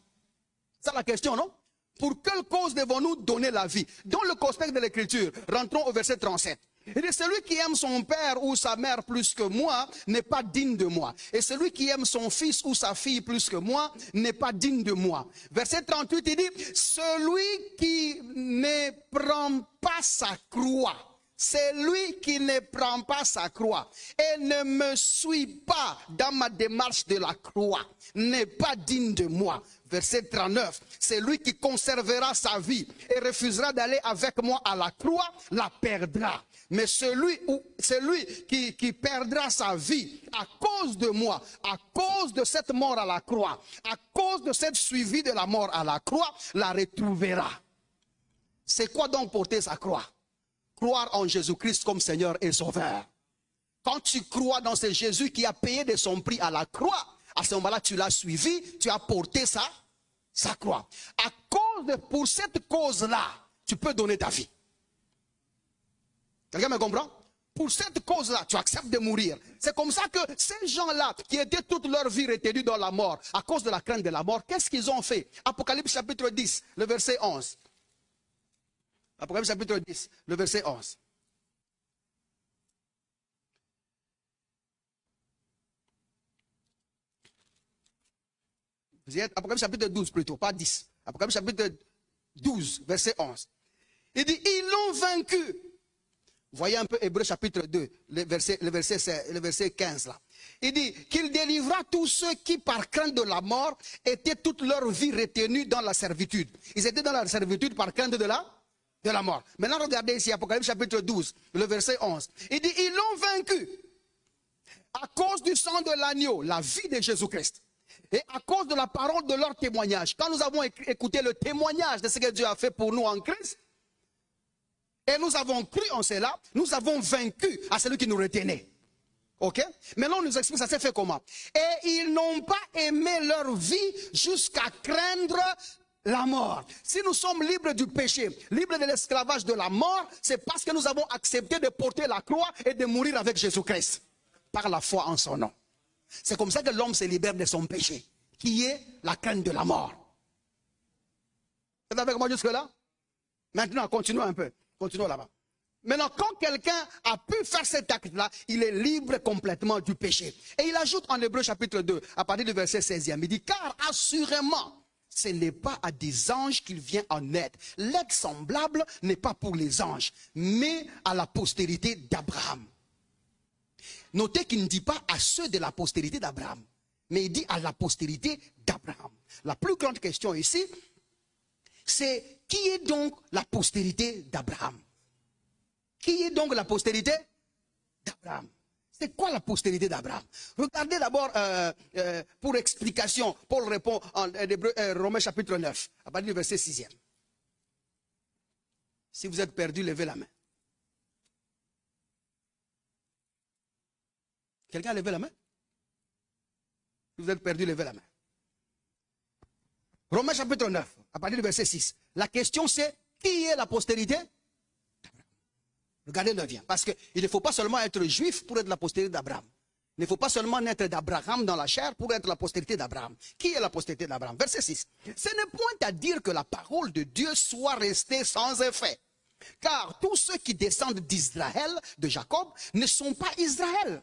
C'est la question, non? Pour quelle cause devons-nous donner la vie? Dans le contexte de l'écriture, rentrons au verset 37. Il dit, celui qui aime son père ou sa mère plus que moi n'est pas digne de moi. Et celui qui aime son fils ou sa fille plus que moi n'est pas digne de moi. Verset 38, il dit, celui qui ne prend pas sa croix, celui qui ne prend pas sa croix et ne me suit pas dans ma démarche de la croix n'est pas digne de moi. Verset 39, celui qui conservera sa vie et refusera d'aller avec moi à la croix, la perdra. Mais celui qui perdra sa vie à cause de moi, à cause de cette mort à la croix, à cause de cette suivi de la mort à la croix, la retrouvera. C'est quoi donc porter sa croix? Croire en Jésus-Christ comme Seigneur et Sauveur. Quand tu crois dans ce Jésus qui a payé de son prix à la croix, à ce moment-là, tu l'as suivi, tu as porté sa croix. Pour cette cause-là, tu peux donner ta vie. Quelqu'un me comprend? Pour cette cause-là, tu acceptes de mourir. C'est comme ça que ces gens-là, qui étaient toute leur vie retenus dans la mort, à cause de la crainte de la mort, qu'est-ce qu'ils ont fait? Apocalypse chapitre 10, le verset 11. Apocalypse chapitre 10, le verset 11. Vous y êtes? Apocalypse chapitre 12 plutôt, pas 10. Apocalypse chapitre 12, verset 11. Il dit, ils l'ont vaincu. Voyez un peu Hébreux chapitre 2, le verset 15 là. Il dit qu'il délivra tous ceux qui par crainte de la mort étaient toute leur vie retenus dans la servitude. Ils étaient dans la servitude par crainte de la mort. Maintenant regardez ici Apocalypse chapitre 12, le verset 11. Il dit ils l'ont vaincu à cause du sang de l'agneau, la vie de Jésus-Christ. Et à cause de la parole de leur témoignage. Quand nous avons écouté le témoignage de ce que Dieu a fait pour nous en Christ, et nous avons cru en cela, nous avons vaincu à celui qui nous retenait. Ok? Maintenant, on nous explique ça s'est fait comment. Et ils n'ont pas aimé leur vie jusqu'à craindre la mort. Si nous sommes libres du péché, libres de l'esclavage de la mort, c'est parce que nous avons accepté de porter la croix et de mourir avec Jésus-Christ. Par la foi en son nom. C'est comme ça que l'homme se libère de son péché, qui est la crainte de la mort. Vous êtes avec moi jusque-là? Maintenant, continuons un peu. Continuons là-bas. Maintenant, quand quelqu'un a pu faire cet acte-là, il est libre complètement du péché. Et il ajoute en Hébreux chapitre 2, à partir du verset 16e, il dit, car assurément, ce n'est pas à des anges qu'il vient en aide. L'aide semblable n'est pas pour les anges, mais à la postérité d'Abraham. Notez qu'il ne dit pas à ceux de la postérité d'Abraham, mais il dit à la postérité d'Abraham. La plus grande question ici, c'est qui est donc la postérité d'Abraham? Qui est donc la postérité d'Abraham? C'est quoi la postérité d'Abraham? Regardez d'abord, pour explication, Paul répond en Romains chapitre 9, à partir du verset 6e. Si vous êtes perdu, levez la main. Quelqu'un a levé la main? Si vous êtes perdu, levez la main. Romains chapitre 9, à partir du verset 6. La question c'est, qui est la postérité? Regardez le lien. Parce qu'il ne faut pas seulement être juif pour être la postérité d'Abraham. Il ne faut pas seulement naître d'Abraham dans la chair pour être la postérité d'Abraham. Qui est la postérité d'Abraham? Verset 6. Ce n'est point à dire que la parole de Dieu soit restée sans effet. Car tous ceux qui descendent d'Israël, de Jacob, ne sont pas Israël.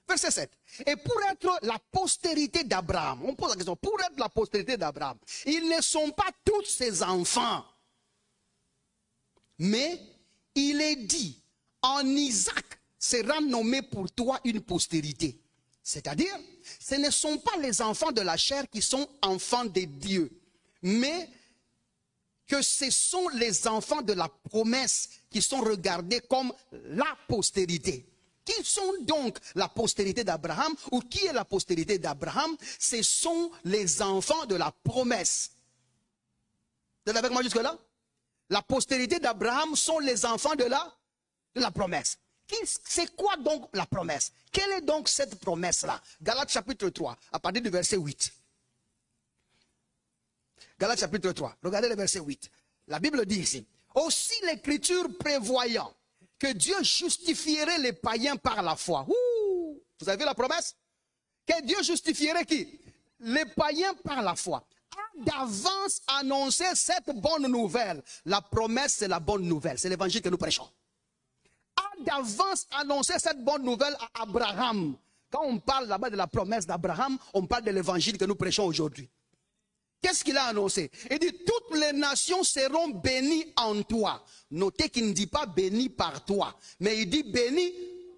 Verset 7. Et pour être la postérité d'Abraham, on pose la question, pour être la postérité d'Abraham, ils ne sont pas tous ses enfants. Mais il est dit, en Isaac sera nommé pour toi une postérité. C'est-à-dire, ce ne sont pas les enfants de la chair qui sont enfants de Dieu, mais que ce sont les enfants de la promesse qui sont regardés comme la postérité. Qui sont donc la postérité d'Abraham ou qui est la postérité d'Abraham? Ce sont les enfants de la promesse. Vous êtes avec moi jusque-là? La postérité d'Abraham sont les enfants de la promesse. C'est quoi donc la promesse? Quelle est donc cette promesse-là? Galates chapitre 3, à partir du verset 8. Galates chapitre 3, regardez le verset 8. La Bible dit ici, aussi l'Écriture prévoyant que Dieu justifierait les païens par la foi. Ouh, vous avez vu la promesse? Que Dieu justifierait qui? Les païens par la foi. A d'avance annoncé cette bonne nouvelle. La promesse, c'est la bonne nouvelle. C'est l'évangile que nous prêchons. A d'avance annoncé cette bonne nouvelle à Abraham. Quand on parle là-bas de la promesse d'Abraham, on parle de l'évangile que nous prêchons aujourd'hui. Qu'est-ce qu'il a annoncé? Il dit, toutes les nations seront bénies en toi. Notez qu'il ne dit pas bénies par toi, mais il dit bénies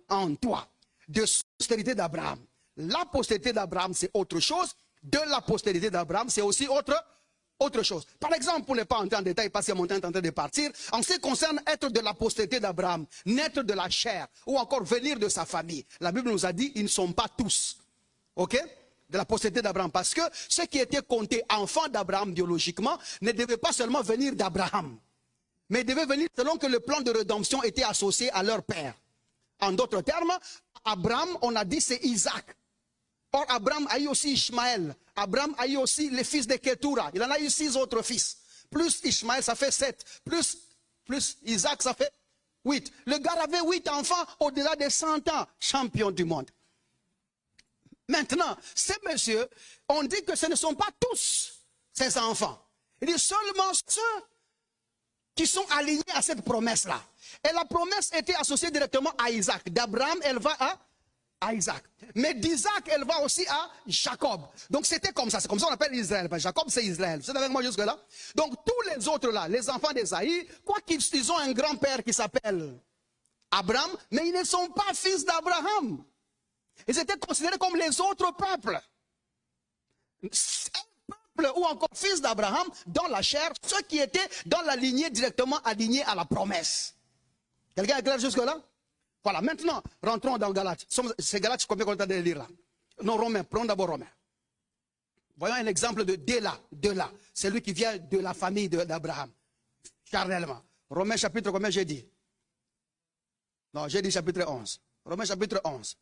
en toi. De la postérité d'Abraham. La postérité d'Abraham, c'est autre chose. De la postérité d'Abraham, c'est aussi autre chose. Par exemple, pour ne pas entrer en détail, parce que mon temps est en train de partir, en ce qui concerne être de la postérité d'Abraham, naître de la chair, ou encore venir de sa famille, la Bible nous a dit, ils ne sont pas tous. Ok? De la postérité d'Abraham. Parce que ceux qui étaient comptés enfants d'Abraham biologiquement ne devaient pas seulement venir d'Abraham, mais devaient venir selon que le plan de rédemption était associé à leur père. En d'autres termes, Abraham, on a dit c'est Isaac. Or, Abraham a eu aussi Ishmaël. Abraham a eu aussi les fils de Ketura. Il en a eu 6 autres fils. Plus Ishmaël, ça fait 7. Plus Isaac, ça fait 8. Le gars avait 8 enfants au-delà de 100 ans. Champion du monde. Maintenant, ces messieurs, on dit que ce ne sont pas tous ces enfants. Il dit seulement ceux qui sont alignés à cette promesse-là. Et la promesse était associée directement à Isaac. D'Abraham, elle va à Isaac. Mais d'Isaac, elle va aussi à Jacob. Donc c'était comme ça. C'est comme ça qu'on appelle Israël. Jacob, c'est Israël. Vous êtes avec moi jusque-là? Donc tous les autres là, les enfants d'Ésaïe, quoi qu'ils ont un grand-père qui s'appelle Abraham, mais ils ne sont pas fils d'Abraham. Ils étaient considérés comme les autres peuples. Un peuple ou encore fils d'Abraham dans la chair, ceux qui étaient dans la lignée directement alignés à la promesse. Quelqu'un est clair jusque-là? Voilà, maintenant, rentrons dans Galates. C'est Galates, combien on est en train de lire là? Non, Romains, prenons d'abord Romains. Voyons un exemple de là. C'est lui qui vient de la famille d'Abraham, charnellement. Romains chapitre combien j'ai dit? Non, j'ai dit chapitre 11. Romains chapitre 11.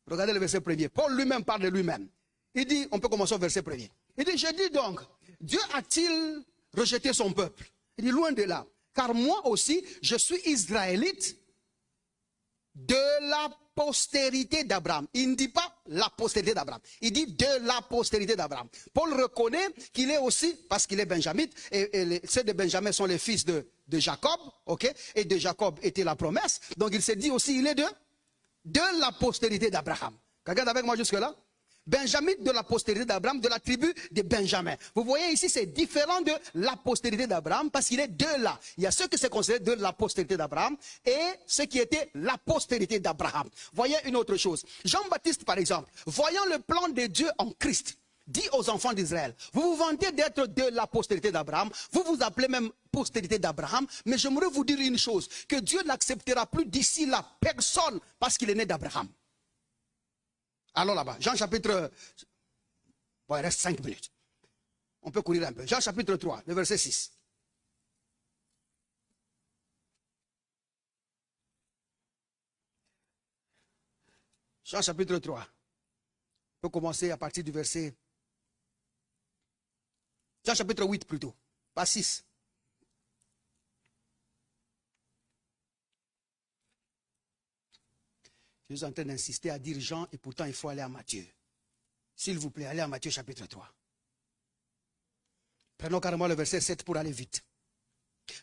Regardez le verset premier. Paul lui-même parle de lui-même. Il dit, on peut commencer au verset premier. Il dit, je dis donc, Dieu a-t-il rejeté son peuple? Il dit, loin de là. Car moi aussi, je suis israélite de la postérité d'Abraham. Il ne dit pas la postérité d'Abraham. Il dit de la postérité d'Abraham. Paul reconnaît qu'il est aussi, parce qu'il est benjamite, et ceux de Benjamin sont les fils de Jacob, ok? Et de Jacob était la promesse. Donc il s'est dit aussi, il est de la postérité d'Abraham. Regarde avec moi jusque-là. Benjamin de la postérité d'Abraham, de la tribu de Benjamin. Vous voyez ici, c'est différent de la postérité d'Abraham parce qu'il est de là. Il y a ceux qui se considèrent de la postérité d'Abraham et ceux qui étaient la postérité d'Abraham. Voyez une autre chose. Jean-Baptiste, par exemple, voyant le plan de Dieu en Christ, dit aux enfants d'Israël, vous vous vantez d'être de la postérité d'Abraham, vous vous appelez même postérité d'Abraham, mais j'aimerais vous dire une chose, que Dieu n'acceptera plus d'ici là personne parce qu'il est né d'Abraham. Allons là-bas, Jean chapitre... Bon, il reste 5 minutes. On peut courir un peu. Jean chapitre 3, le verset 6. Jean chapitre 3. On peut commencer à partir du verset... Jean chapitre 8 plutôt, pas 6. Je suis en train d'insister à dire Jean et pourtant il faut aller à Matthieu. S'il vous plaît, allez à Matthieu chapitre 3. Prenons carrément le verset 7 pour aller vite.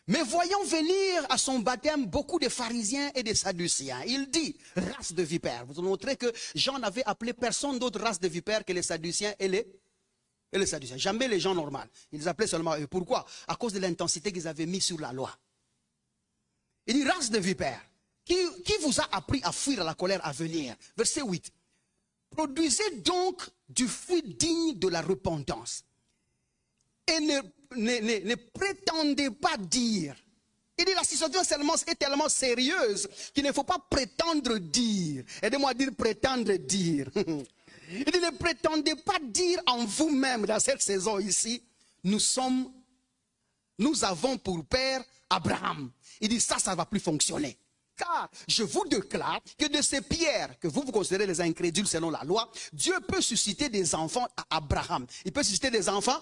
Mais voyons venir à son baptême beaucoup de pharisiens et de sadducéens. Il dit, race de vipères. Vous montrez que Jean n'avait appelé personne d'autre race de vipères que les sadducéens et les sadducéens. Jamais les gens normaux. Ils les appelaient seulement eux. Pourquoi? À cause de l'intensité qu'ils avaient mis sur la loi. Il dit, race de vipères. Qui vous a appris à fuir la colère à venir? Verset 8. Produisez donc du fruit digne de la repentance. Et ne prétendez pas dire. Il dit la situation est tellement sérieuse qu'il ne faut pas prétendre dire. Aidez-moi à dire prétendre dire. Il dit ne prétendez pas dire en vous-même dans cette saison ici, nous avons pour père Abraham. Il dit ça ne va plus fonctionner. Car je vous déclare que de ces pierres que vous considérez les incrédules selon la loi, Dieu peut susciter des enfants à Abraham. Il peut susciter des enfants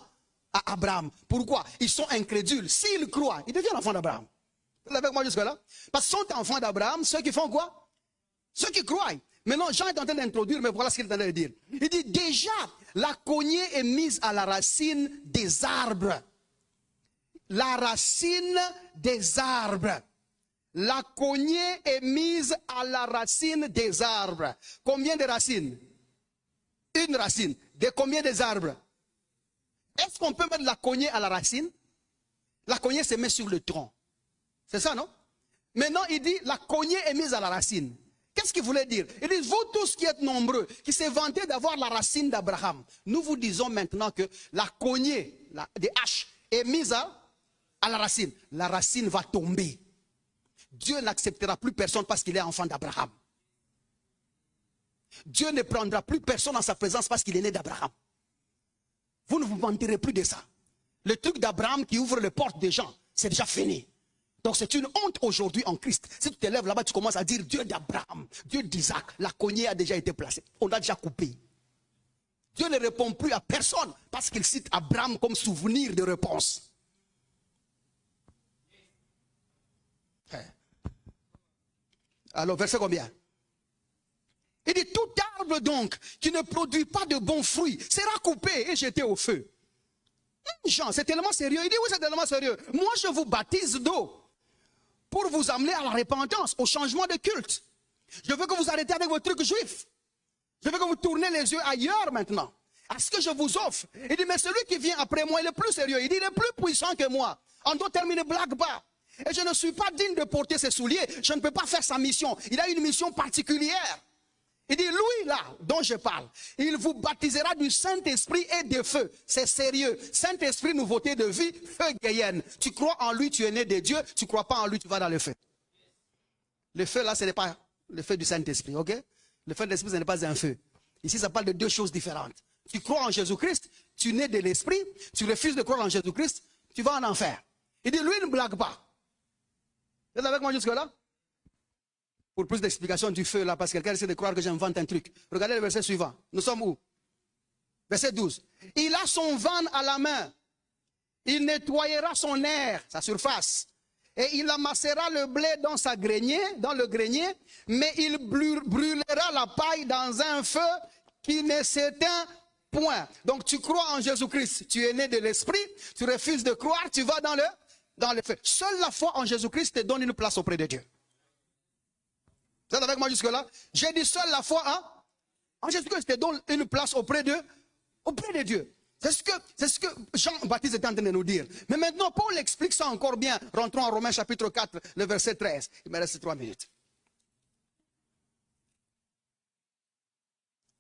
à Abraham. Pourquoi? Ils sont incrédules. S'ils croient, ils deviennent enfants d'Abraham. Vous êtes avec moi jusque-là? Parce qu'ils sont enfants d'Abraham, ceux qui font quoi? Ceux qui croient. Maintenant, Jean est en train d'introduire, mais voilà ce qu'il est en train de dire. Il dit déjà, la cognée est mise à la racine des arbres. La racine des arbres. La cognée est mise à la racine des arbres. Combien de racines? Une racine. De combien des arbres? Est-ce qu'on peut mettre la cognée à la racine? La cognée se met sur le tronc. C'est ça, non? Maintenant, il dit, la cognée est mise à la racine. Qu'est-ce qu'il voulait dire? Il dit, vous tous qui êtes nombreux, qui s'est vanté d'avoir la racine d'Abraham, nous vous disons maintenant que la cognée des haches est mise à la racine. La racine va tomber. Dieu n'acceptera plus personne parce qu'il est enfant d'Abraham. Dieu ne prendra plus personne en sa présence parce qu'il est né d'Abraham. Vous ne vous mentirez plus de ça. Le truc d'Abraham qui ouvre les portes des gens, c'est déjà fini. Donc c'est une honte aujourd'hui en Christ. Si tu te lèves là-bas, tu commences à dire Dieu d'Abraham, Dieu d'Isaac, la cognée a déjà été placée. On l'a déjà coupé. Dieu ne répond plus à personne parce qu'il cite Abraham comme souvenir de réponse. Alors, verset combien? Il dit, tout arbre donc qui ne produit pas de bons fruits sera coupé et jeté au feu. Jean, c'est tellement sérieux. Il dit, oui, c'est tellement sérieux. Moi, je vous baptise d'eau pour vous amener à la repentance, au changement de culte. Je veux que vous arrêtez avec vos trucs juifs. Je veux que vous tournez les yeux ailleurs maintenant. À ce que je vous offre. Il dit, mais celui qui vient après moi, il est plus sérieux. Il dit, il est plus puissant que moi. En d'autres termes, il ne blague pas. Et je ne suis pas digne de porter ses souliers. Je ne peux pas faire sa mission. Il a une mission particulière. Il dit, lui là, dont je parle, il vous baptisera du Saint-Esprit et de feu. C'est sérieux. Saint-Esprit, nouveauté de vie, feu Guyenne. Tu crois en lui, tu es né de Dieu. Tu ne crois pas en lui, tu vas dans le feu. Le feu là, ce n'est pas le feu du Saint-Esprit, ok? Le feu de l'Esprit, ce n'est pas un feu. Ici, ça parle de deux choses différentes. Tu crois en Jésus-Christ, tu es né de l'Esprit, tu refuses de croire en Jésus-Christ, tu vas en enfer. Il dit, lui, il ne blague pas. Vous êtes avec moi jusque-là? Pour plus d'explications du feu là, parce que quelqu'un essaie de croire que j'invente un truc. Regardez le verset suivant. Nous sommes où? Verset 12. Il a son van à la main. Il nettoyera son air, sa surface. Et il amassera le blé dans le grenier, mais il brûlera la paille dans un feu qui ne s'éteint point. Donc tu crois en Jésus-Christ, tu es né de l'Esprit, tu refuses de croire, tu vas dans le feu. Seule la foi en Jésus-Christ te donne une place auprès de Dieu. Vous êtes avec moi jusque-là? J'ai dit seule la foi en Jésus-Christ te donne une place auprès de Dieu. C'est ce que Jean-Baptiste est en train de nous dire. Mais maintenant, Paul explique ça encore bien. Rentrons en Romains chapitre 4, le verset 13. Il me reste 3 minutes.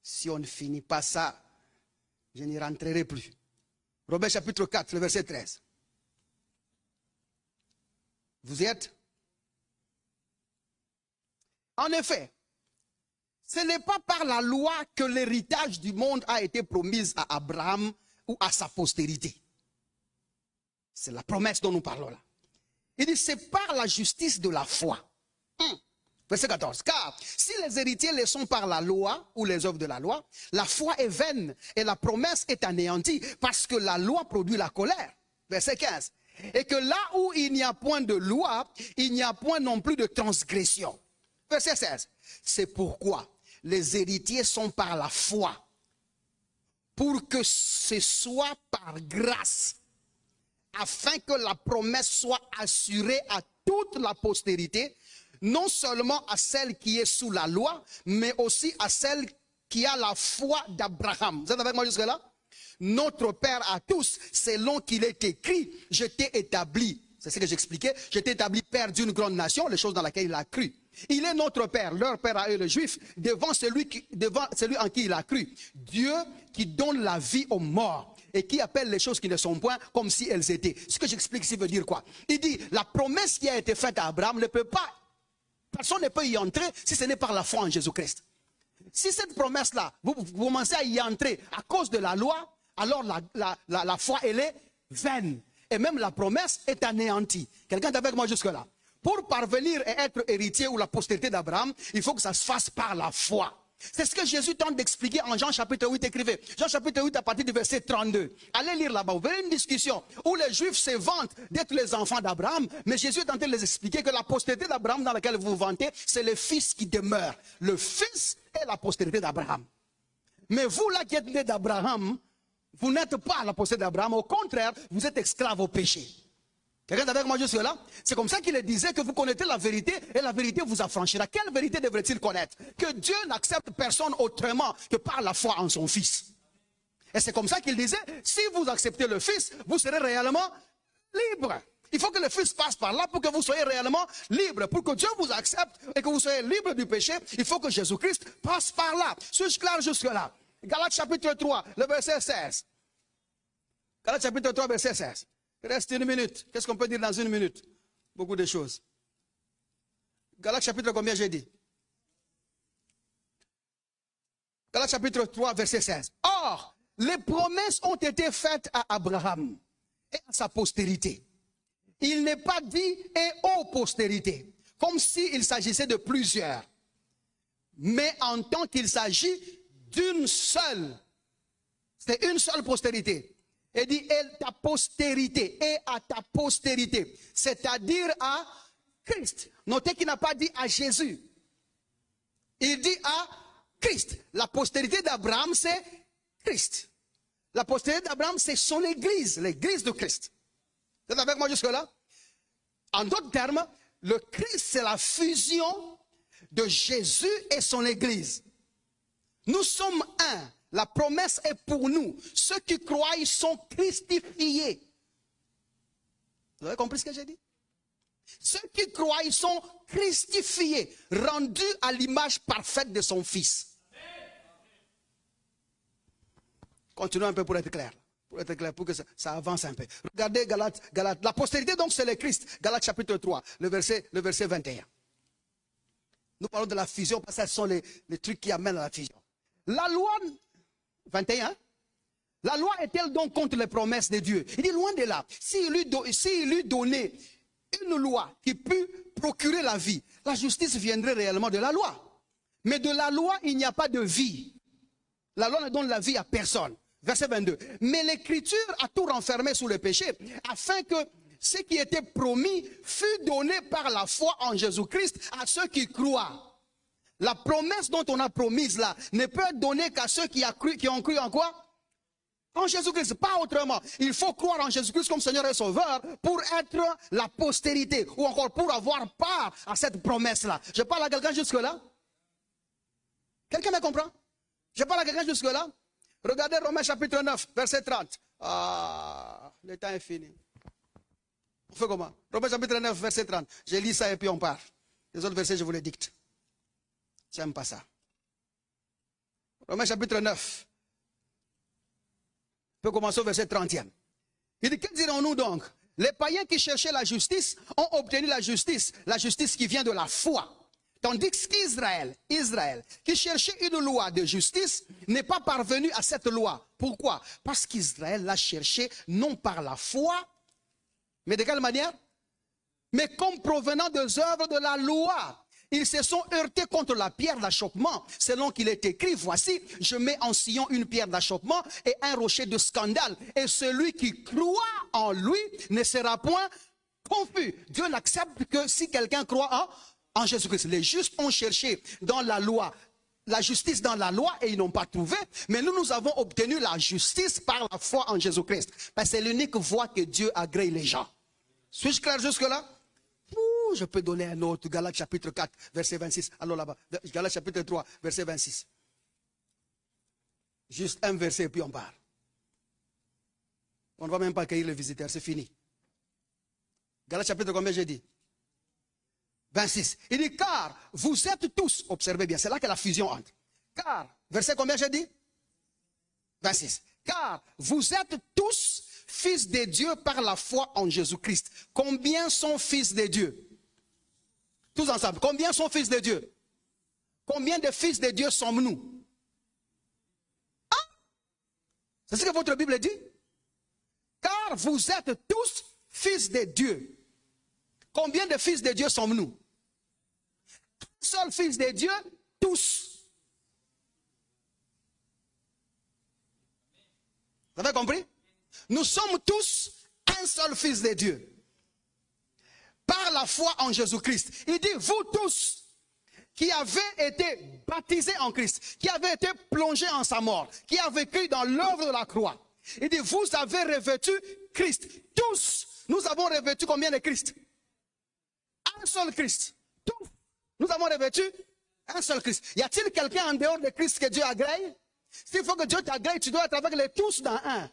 Si on ne finit pas ça, je n'y rentrerai plus. Romains chapitre 4, le verset 13. Vous y êtes? En effet, ce n'est pas par la loi que l'héritage du monde a été promis à Abraham ou à sa postérité. C'est la promesse dont nous parlons là. Il dit, c'est par la justice de la foi. Verset 14. Car si les héritiers les sont par la loi ou les œuvres de la loi, la foi est vaine et la promesse est anéantie parce que la loi produit la colère. Verset 15. Et que là où il n'y a point de loi, il n'y a point non plus de transgression. Verset 16. C'est pourquoi les héritiers sont par la foi, pour que ce soit par grâce, afin que la promesse soit assurée à toute la postérité, non seulement à celle qui est sous la loi, mais aussi à celle qui a la foi d'Abraham. Vous êtes avec moi jusque-là? Notre Père à tous, selon qu'il est écrit, je t'ai établi. C'est ce que j'expliquais. Je t'ai établi père d'une grande nation, les choses dans lesquelles il a cru. Il est notre Père, leur Père à eux les Juifs, devant celui en qui il a cru. Dieu qui donne la vie aux morts et qui appelle les choses qui ne sont point comme si elles étaient. Ce que j'explique ici veut dire quoi? Il dit, la promesse qui a été faite à Abraham ne peut pas, personne ne peut y entrer si ce n'est par la foi en Jésus-Christ. Si cette promesse-là, vous commencez à y entrer à cause de la loi, alors la foi, elle est vaine. Et même la promesse est anéantie. Quelqu'un est avec moi jusque-là? Pour parvenir et être héritier ou la postérité d'Abraham, il faut que ça se fasse par la foi. C'est ce que Jésus tente d'expliquer en Jean chapitre 8, écrivez. Jean chapitre 8 à partir du verset 32. Allez lire là-bas, vous verrez une discussion où les Juifs se vantent d'être les enfants d'Abraham, mais Jésus est en train de les expliquer que la postérité d'Abraham dans laquelle vous vous vantez, c'est le fils qui demeure. Le fils est la postérité d'Abraham. Mais vous là qui êtes né d'Abraham, vous n'êtes pas la postérité d'Abraham, au contraire, vous êtes esclave au péché. Quelqu'un est avec moi jusque là? C'est comme ça qu'il disait que vous connaissez la vérité et la vérité vous affranchira. Quelle vérité devrait-il connaître? Que Dieu n'accepte personne autrement que par la foi en son Fils. Et c'est comme ça qu'il disait, si vous acceptez le Fils, vous serez réellement libre. Il faut que le Fils passe par là pour que vous soyez réellement libre. Pour que Dieu vous accepte et que vous soyez libre du péché, il faut que Jésus-Christ passe par là. Suis-je clair jusque-là? Galates chapitre 3, le verset 16. Galates chapitre 3, verset 16. Il reste une minute. Qu'est-ce qu'on peut dire dans une minute? Beaucoup de choses. Galates chapitre combien j'ai dit? Galates chapitre 3, verset 16. Or, les promesses ont été faites à Abraham et à sa postérité. Il n'est pas dit et aux postérités, comme s'il s'agissait de plusieurs, mais en tant qu'il s'agit d'une seule. C'est une seule postérité. Il dit et ta postérité, et à ta postérité, c'est-à-dire à Christ. Notez qu'il n'a pas dit à Jésus. Il dit à Christ. La postérité d'Abraham, c'est Christ. La postérité d'Abraham, c'est son église, l'église de Christ. Vous êtes avec moi jusque-là? En d'autres termes, le Christ, c'est la fusion de Jésus et son église. Nous sommes un. La promesse est pour nous. Ceux qui croient, ils sont christifiés. Vous avez compris ce que j'ai dit? Ceux qui croient, ils sont christifiés, rendus à l'image parfaite de son Fils. Continuons un peu pour être clair. Pour que ça avance un peu. Regardez Galates. La postérité, donc, c'est le Christ. Galates chapitre 3, le verset 21. Nous parlons de la fusion parce que ce sont les trucs qui amènent à la fusion. La loi, 21, la loi est-elle donc contre les promesses de Dieu? Il dit loin de là. S'il lui donnait une loi qui peut procurer la vie, la justice viendrait réellement de la loi. Mais de la loi, il n'y a pas de vie. La loi ne donne la vie à personne. Verset 22. Mais l'Écriture a tout renfermé sous le péché, afin que ce qui était promis fût donné par la foi en Jésus-Christ à ceux qui croient. La promesse dont on a promise là ne peut être donnée qu'à ceux qui ont cru en quoi? En Jésus-Christ, pas autrement. Il faut croire en Jésus-Christ comme Seigneur et Sauveur pour être la postérité ou encore pour avoir part à cette promesse-là. Je parle à quelqu'un jusque-là? Quelqu'un me comprend? Je parle à quelqu'un jusque-là? Regardez Romains chapitre 9, verset 30. Ah, le temps est fini. On fait comment? Romains chapitre 9, verset 30. Je lis ça et puis on part. Les autres versets, je vous les dicte. J'aime pas ça. Romains chapitre 9. On peut commencer au verset 30e. Il dit, que dirons-nous donc? Les païens qui cherchaient la justice ont obtenu la justice qui vient de la foi. Tandis qu'Israël, qui cherchait une loi de justice, n'est pas parvenu à cette loi. Pourquoi? Parce qu'Israël l'a cherché non par la foi, mais de quelle manière? Mais comme provenant des œuvres de la loi. Ils se sont heurtés contre la pierre d'achoppement, selon qu'il est écrit, voici, je mets en Sion une pierre d'achoppement et un rocher de scandale. Et celui qui croit en lui ne sera point confus. Dieu n'accepte que si quelqu'un croit en Jésus-Christ. Les justes ont cherché dans la loi, la justice dans la loi et ils n'ont pas trouvé. Mais nous avons obtenu la justice par la foi en Jésus-Christ. Parce que c'est l'unique voie que Dieu agrée les gens. Suis-je clair jusque-là? Je peux donner un autre, Galates chapitre 4, verset 26. Allons là-bas. Galates chapitre 3, verset 26. Juste un verset et puis on part. On ne va même pas accueillir les visiteurs, c'est fini. Galates chapitre combien j'ai dit? 26. Il dit, car vous êtes tous, observez bien, c'est là que la fusion entre. Car, verset combien j'ai dit? 26. Car vous êtes tous fils de Dieu par la foi en Jésus-Christ. Combien sont fils de Dieu? Tous ensemble, combien sont fils de Dieu? Combien de fils de Dieu sommes-nous? Ah? C'est ce que votre Bible dit? Car vous êtes tous fils de Dieu. Combien de fils de Dieu sommes-nous? Un seul fils de Dieu, tous. Vous avez compris? Nous sommes tous un seul fils de Dieu. Par la foi en Jésus-Christ. Il dit, vous tous qui avez été baptisés en Christ, qui avez été plongés en sa mort, qui avez cru dans l'œuvre de la croix. Il dit, vous avez revêtu Christ. Tous, nous avons revêtu combien de Christ? Un seul Christ. Tous, nous avons revêtu un seul Christ. Y a-t-il quelqu'un en dehors de Christ que Dieu agrée? S'il faut que Dieu t'agrée, tu dois être avec les tous dans un.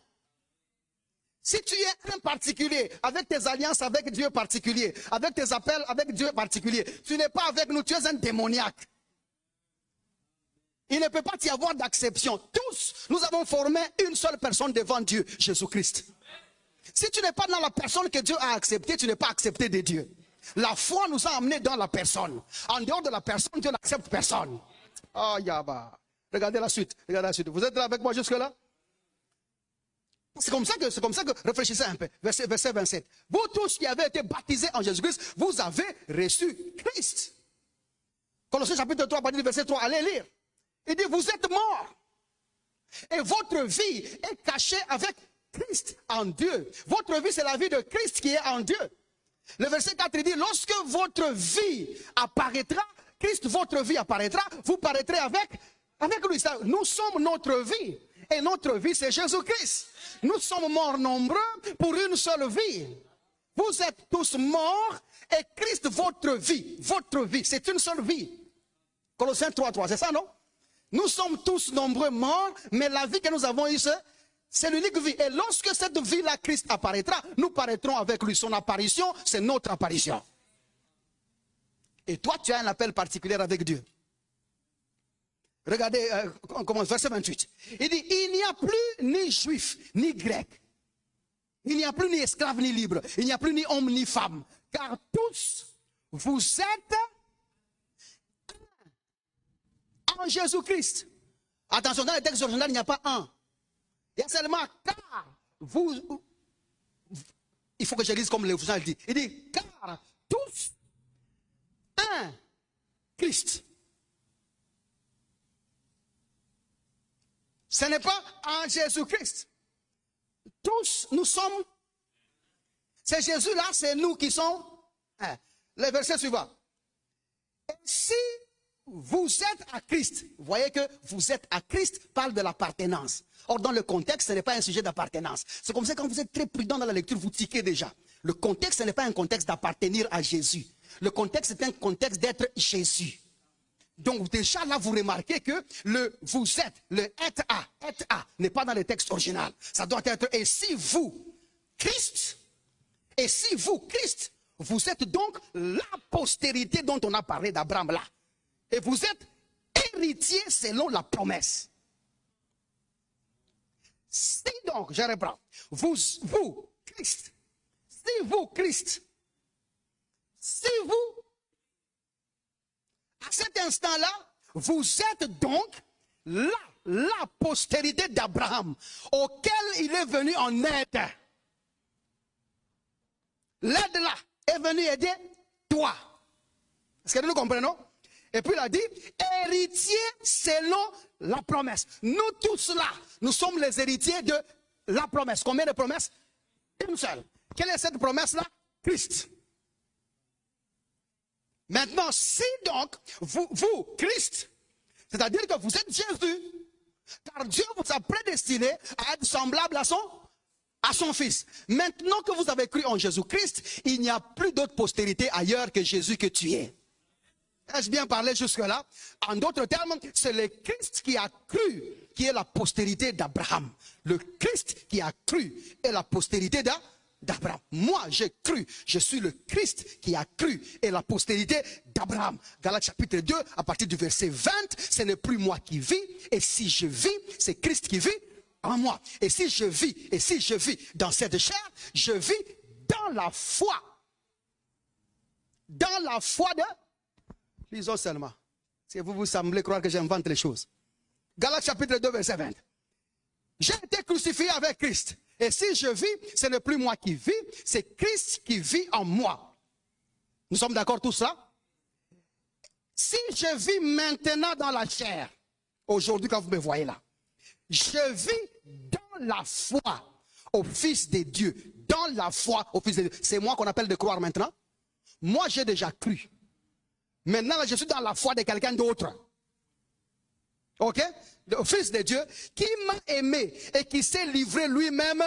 Si tu es un particulier, avec tes alliances avec Dieu particulier, avec tes appels avec Dieu particulier, tu n'es pas avec nous, tu es un démoniaque. Il ne peut pas y avoir d'acception. Tous, nous avons formé une seule personne devant Dieu, Jésus-Christ. Si tu n'es pas dans la personne que Dieu a acceptée, tu n'es pas accepté de Dieu. La foi nous a amenés dans la personne. En dehors de la personne, Dieu n'accepte personne. Ah, yaba. Regardez la suite. Regardez la suite. Vous êtes là avec moi jusque-là? C'est comme ça que, réfléchissez un peu. Verset 27. Vous tous qui avez été baptisés en Jésus-Christ, vous avez reçu Christ. Colossiens chapitre 3, partir du verset 3, allez lire. Il dit, vous êtes morts. Et votre vie est cachée avec Christ en Dieu. Votre vie, c'est la vie de Christ qui est en Dieu. Le verset 4, il dit, lorsque votre vie apparaîtra, Christ, votre vie apparaîtra, vous paraîtrez avec lui. Nous sommes notre vie. Et notre vie, c'est Jésus-Christ. Nous sommes morts nombreux pour une seule vie. Vous êtes tous morts et Christ, votre vie, c'est une seule vie. Colossiens 3, c'est ça, non? Nous sommes tous nombreux morts, mais la vie que nous avons eue, c'est l'unique vie. Et lorsque cette vie-là, Christ apparaîtra, nous paraîtrons avec lui. Son apparition, c'est notre apparition. Et toi, tu as un appel particulier avec Dieu. Regardez, on commence, verset 28. Il dit, il n'y a plus ni juif, ni grec. Il n'y a plus ni esclave, ni libre. Il n'y a plus ni homme, ni femme. Car tous, vous êtes en Jésus-Christ. Attention, dans le texte original, il n'y a pas un. Il y a seulement car vous. Il faut que je lise comme l'original dit. Il dit, car tous, un Christ. Ce n'est pas en Jésus-Christ. Tous, nous sommes. C'est Jésus-là, c'est nous qui sommes. Le verset suivant. Et si vous êtes à Christ, vous voyez que vous êtes à Christ parle de l'appartenance. Or, dans le contexte, ce n'est pas un sujet d'appartenance. C'est comme ça que quand vous êtes très prudent dans la lecture, vous tiquez déjà. Le contexte, ce n'est pas un contexte d'appartenir à Jésus. Le contexte, c'est un contexte d'être Jésus. Donc déjà là, vous remarquez que le vous êtes, le être à, n'est pas dans le texte original. Ça doit être et si vous, Christ, vous êtes donc la postérité dont on a parlé d'Abraham là. Et vous êtes héritier selon la promesse. Si donc, je reprends, vous, Christ, si vous, à cet instant-là, vous êtes donc la postérité d'Abraham, auquel il est venu en aide. L'aide là est venue aider toi. Est-ce que nous comprenons? Et puis il a dit, héritier selon la promesse. Nous tous là, nous sommes les héritiers de la promesse. Combien de promesses? Une seule. Quelle est cette promesse-là? Christ. Maintenant, si donc, vous, Christ, c'est-à-dire que vous êtes Jésus, car Dieu vous a prédestiné à être semblable à son Fils. Maintenant que vous avez cru en Jésus-Christ, il n'y a plus d'autre postérité ailleurs que Jésus que tu es. Ai-je bien parlé jusque-là? En d'autres termes, c'est le Christ qui a cru, qui est la postérité d'Abraham. Le Christ qui a cru est la postérité d'Abraham. Moi, j'ai cru. Je suis le Christ qui a cru et la postérité d'Abraham. Galates chapitre 2, à partir du verset 20, ce n'est plus moi qui vis. Et si je vis, c'est Christ qui vit en moi. Et si je vis dans cette chair, je vis dans la foi. Dans la foi de... Lisons seulement. Si vous semblez croire que j'invente les choses. Galates chapitre 2, verset 20. J'ai été crucifié avec Christ. Et si je vis, ce n'est plus moi qui vis, c'est Christ qui vit en moi. Nous sommes d'accord tous là? Si je vis maintenant dans la chair, aujourd'hui quand vous me voyez là, je vis dans la foi au Fils de Dieu. Dans la foi au Fils de Dieu. C'est moi qu'on appelle de croire maintenant. Moi j'ai déjà cru. Maintenant, je suis dans la foi de quelqu'un d'autre. Ok? Le Fils de Dieu qui m'a aimé et qui s'est livré lui-même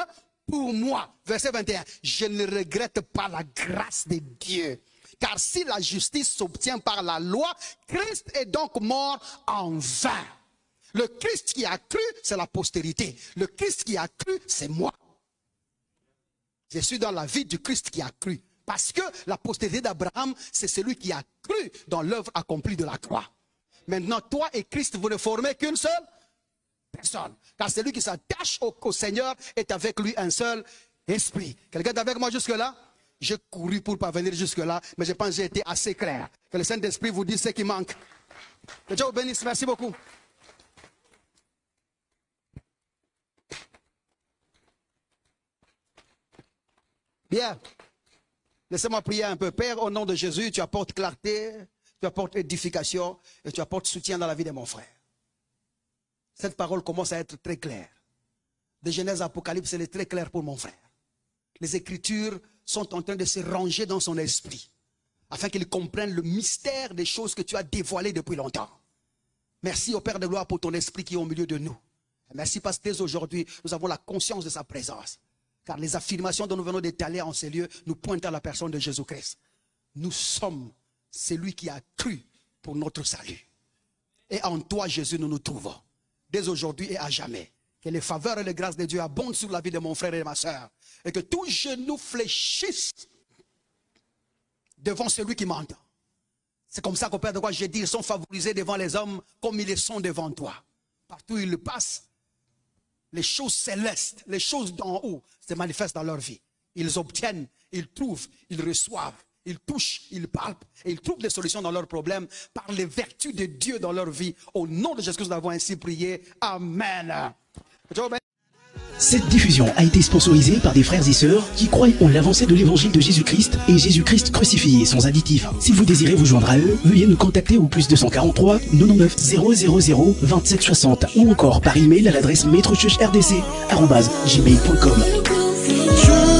pour moi. Verset 21. Je ne regrette pas la grâce de Dieu. Car si la justice s'obtient par la loi, Christ est donc mort en vain. Le Christ qui a cru, c'est la postérité. Le Christ qui a cru, c'est moi. Je suis dans la vie du Christ qui a cru. Parce que la postérité d'Abraham, c'est celui qui a cru dans l'œuvre accomplie de la croix. Maintenant, toi et Christ, vous ne formez qu'une seule personne. Car celui qui s'attache au Seigneur est avec lui un seul esprit. Quelqu'un est avec moi jusque-là? J'ai couru pour parvenir jusque-là, mais je pense que j'ai été assez clair. Que le Saint-Esprit vous dise ce qui manque. Que Dieu vous bénisse. Merci beaucoup. Bien. Laissez-moi prier un peu. Père, au nom de Jésus, tu apportes clarté, tu apportes édification et tu apportes soutien dans la vie de mon frère. Cette parole commence à être très claire. De Genèse à Apocalypse, elle est très claire pour mon frère. Les Écritures sont en train de se ranger dans son esprit, afin qu'il comprenne le mystère des choses que tu as dévoilées depuis longtemps. Merci au Père de gloire pour ton esprit qui est au milieu de nous. Merci parce que dès aujourd'hui, nous avons la conscience de sa présence. Car les affirmations dont nous venons d'étaler en ces lieux nous pointent à la personne de Jésus-Christ. Nous sommes celui qui a cru pour notre salut. Et en toi, Jésus, nous nous trouvons. Dès aujourd'hui et à jamais. Que les faveurs et les grâces de Dieu abondent sur la vie de mon frère et de ma soeur. Et que tout genou fléchisse devant celui qui m'entend. C'est comme ça qu'au Père de quoi j'ai dit, ils sont favorisés devant les hommes comme ils le sont devant toi. Partout où ils le passent, les choses célestes, les choses d'en haut se manifestent dans leur vie. Ils obtiennent, ils trouvent, ils reçoivent, ils touchent, ils palpent et ils trouvent des solutions dans leurs problèmes par les vertus de Dieu dans leur vie. Au nom de Jésus, nous avons ainsi prié. Amen. Cette diffusion a été sponsorisée par des frères et sœurs qui croient en l'avancée de l'évangile de Jésus-Christ et Jésus-Christ crucifié sans additif. Si vous désirez vous joindre à eux, veuillez nous contacter au +243 99 000 27 60 ou encore par email à l'adresse maîtrechurchrdc@gmail.com.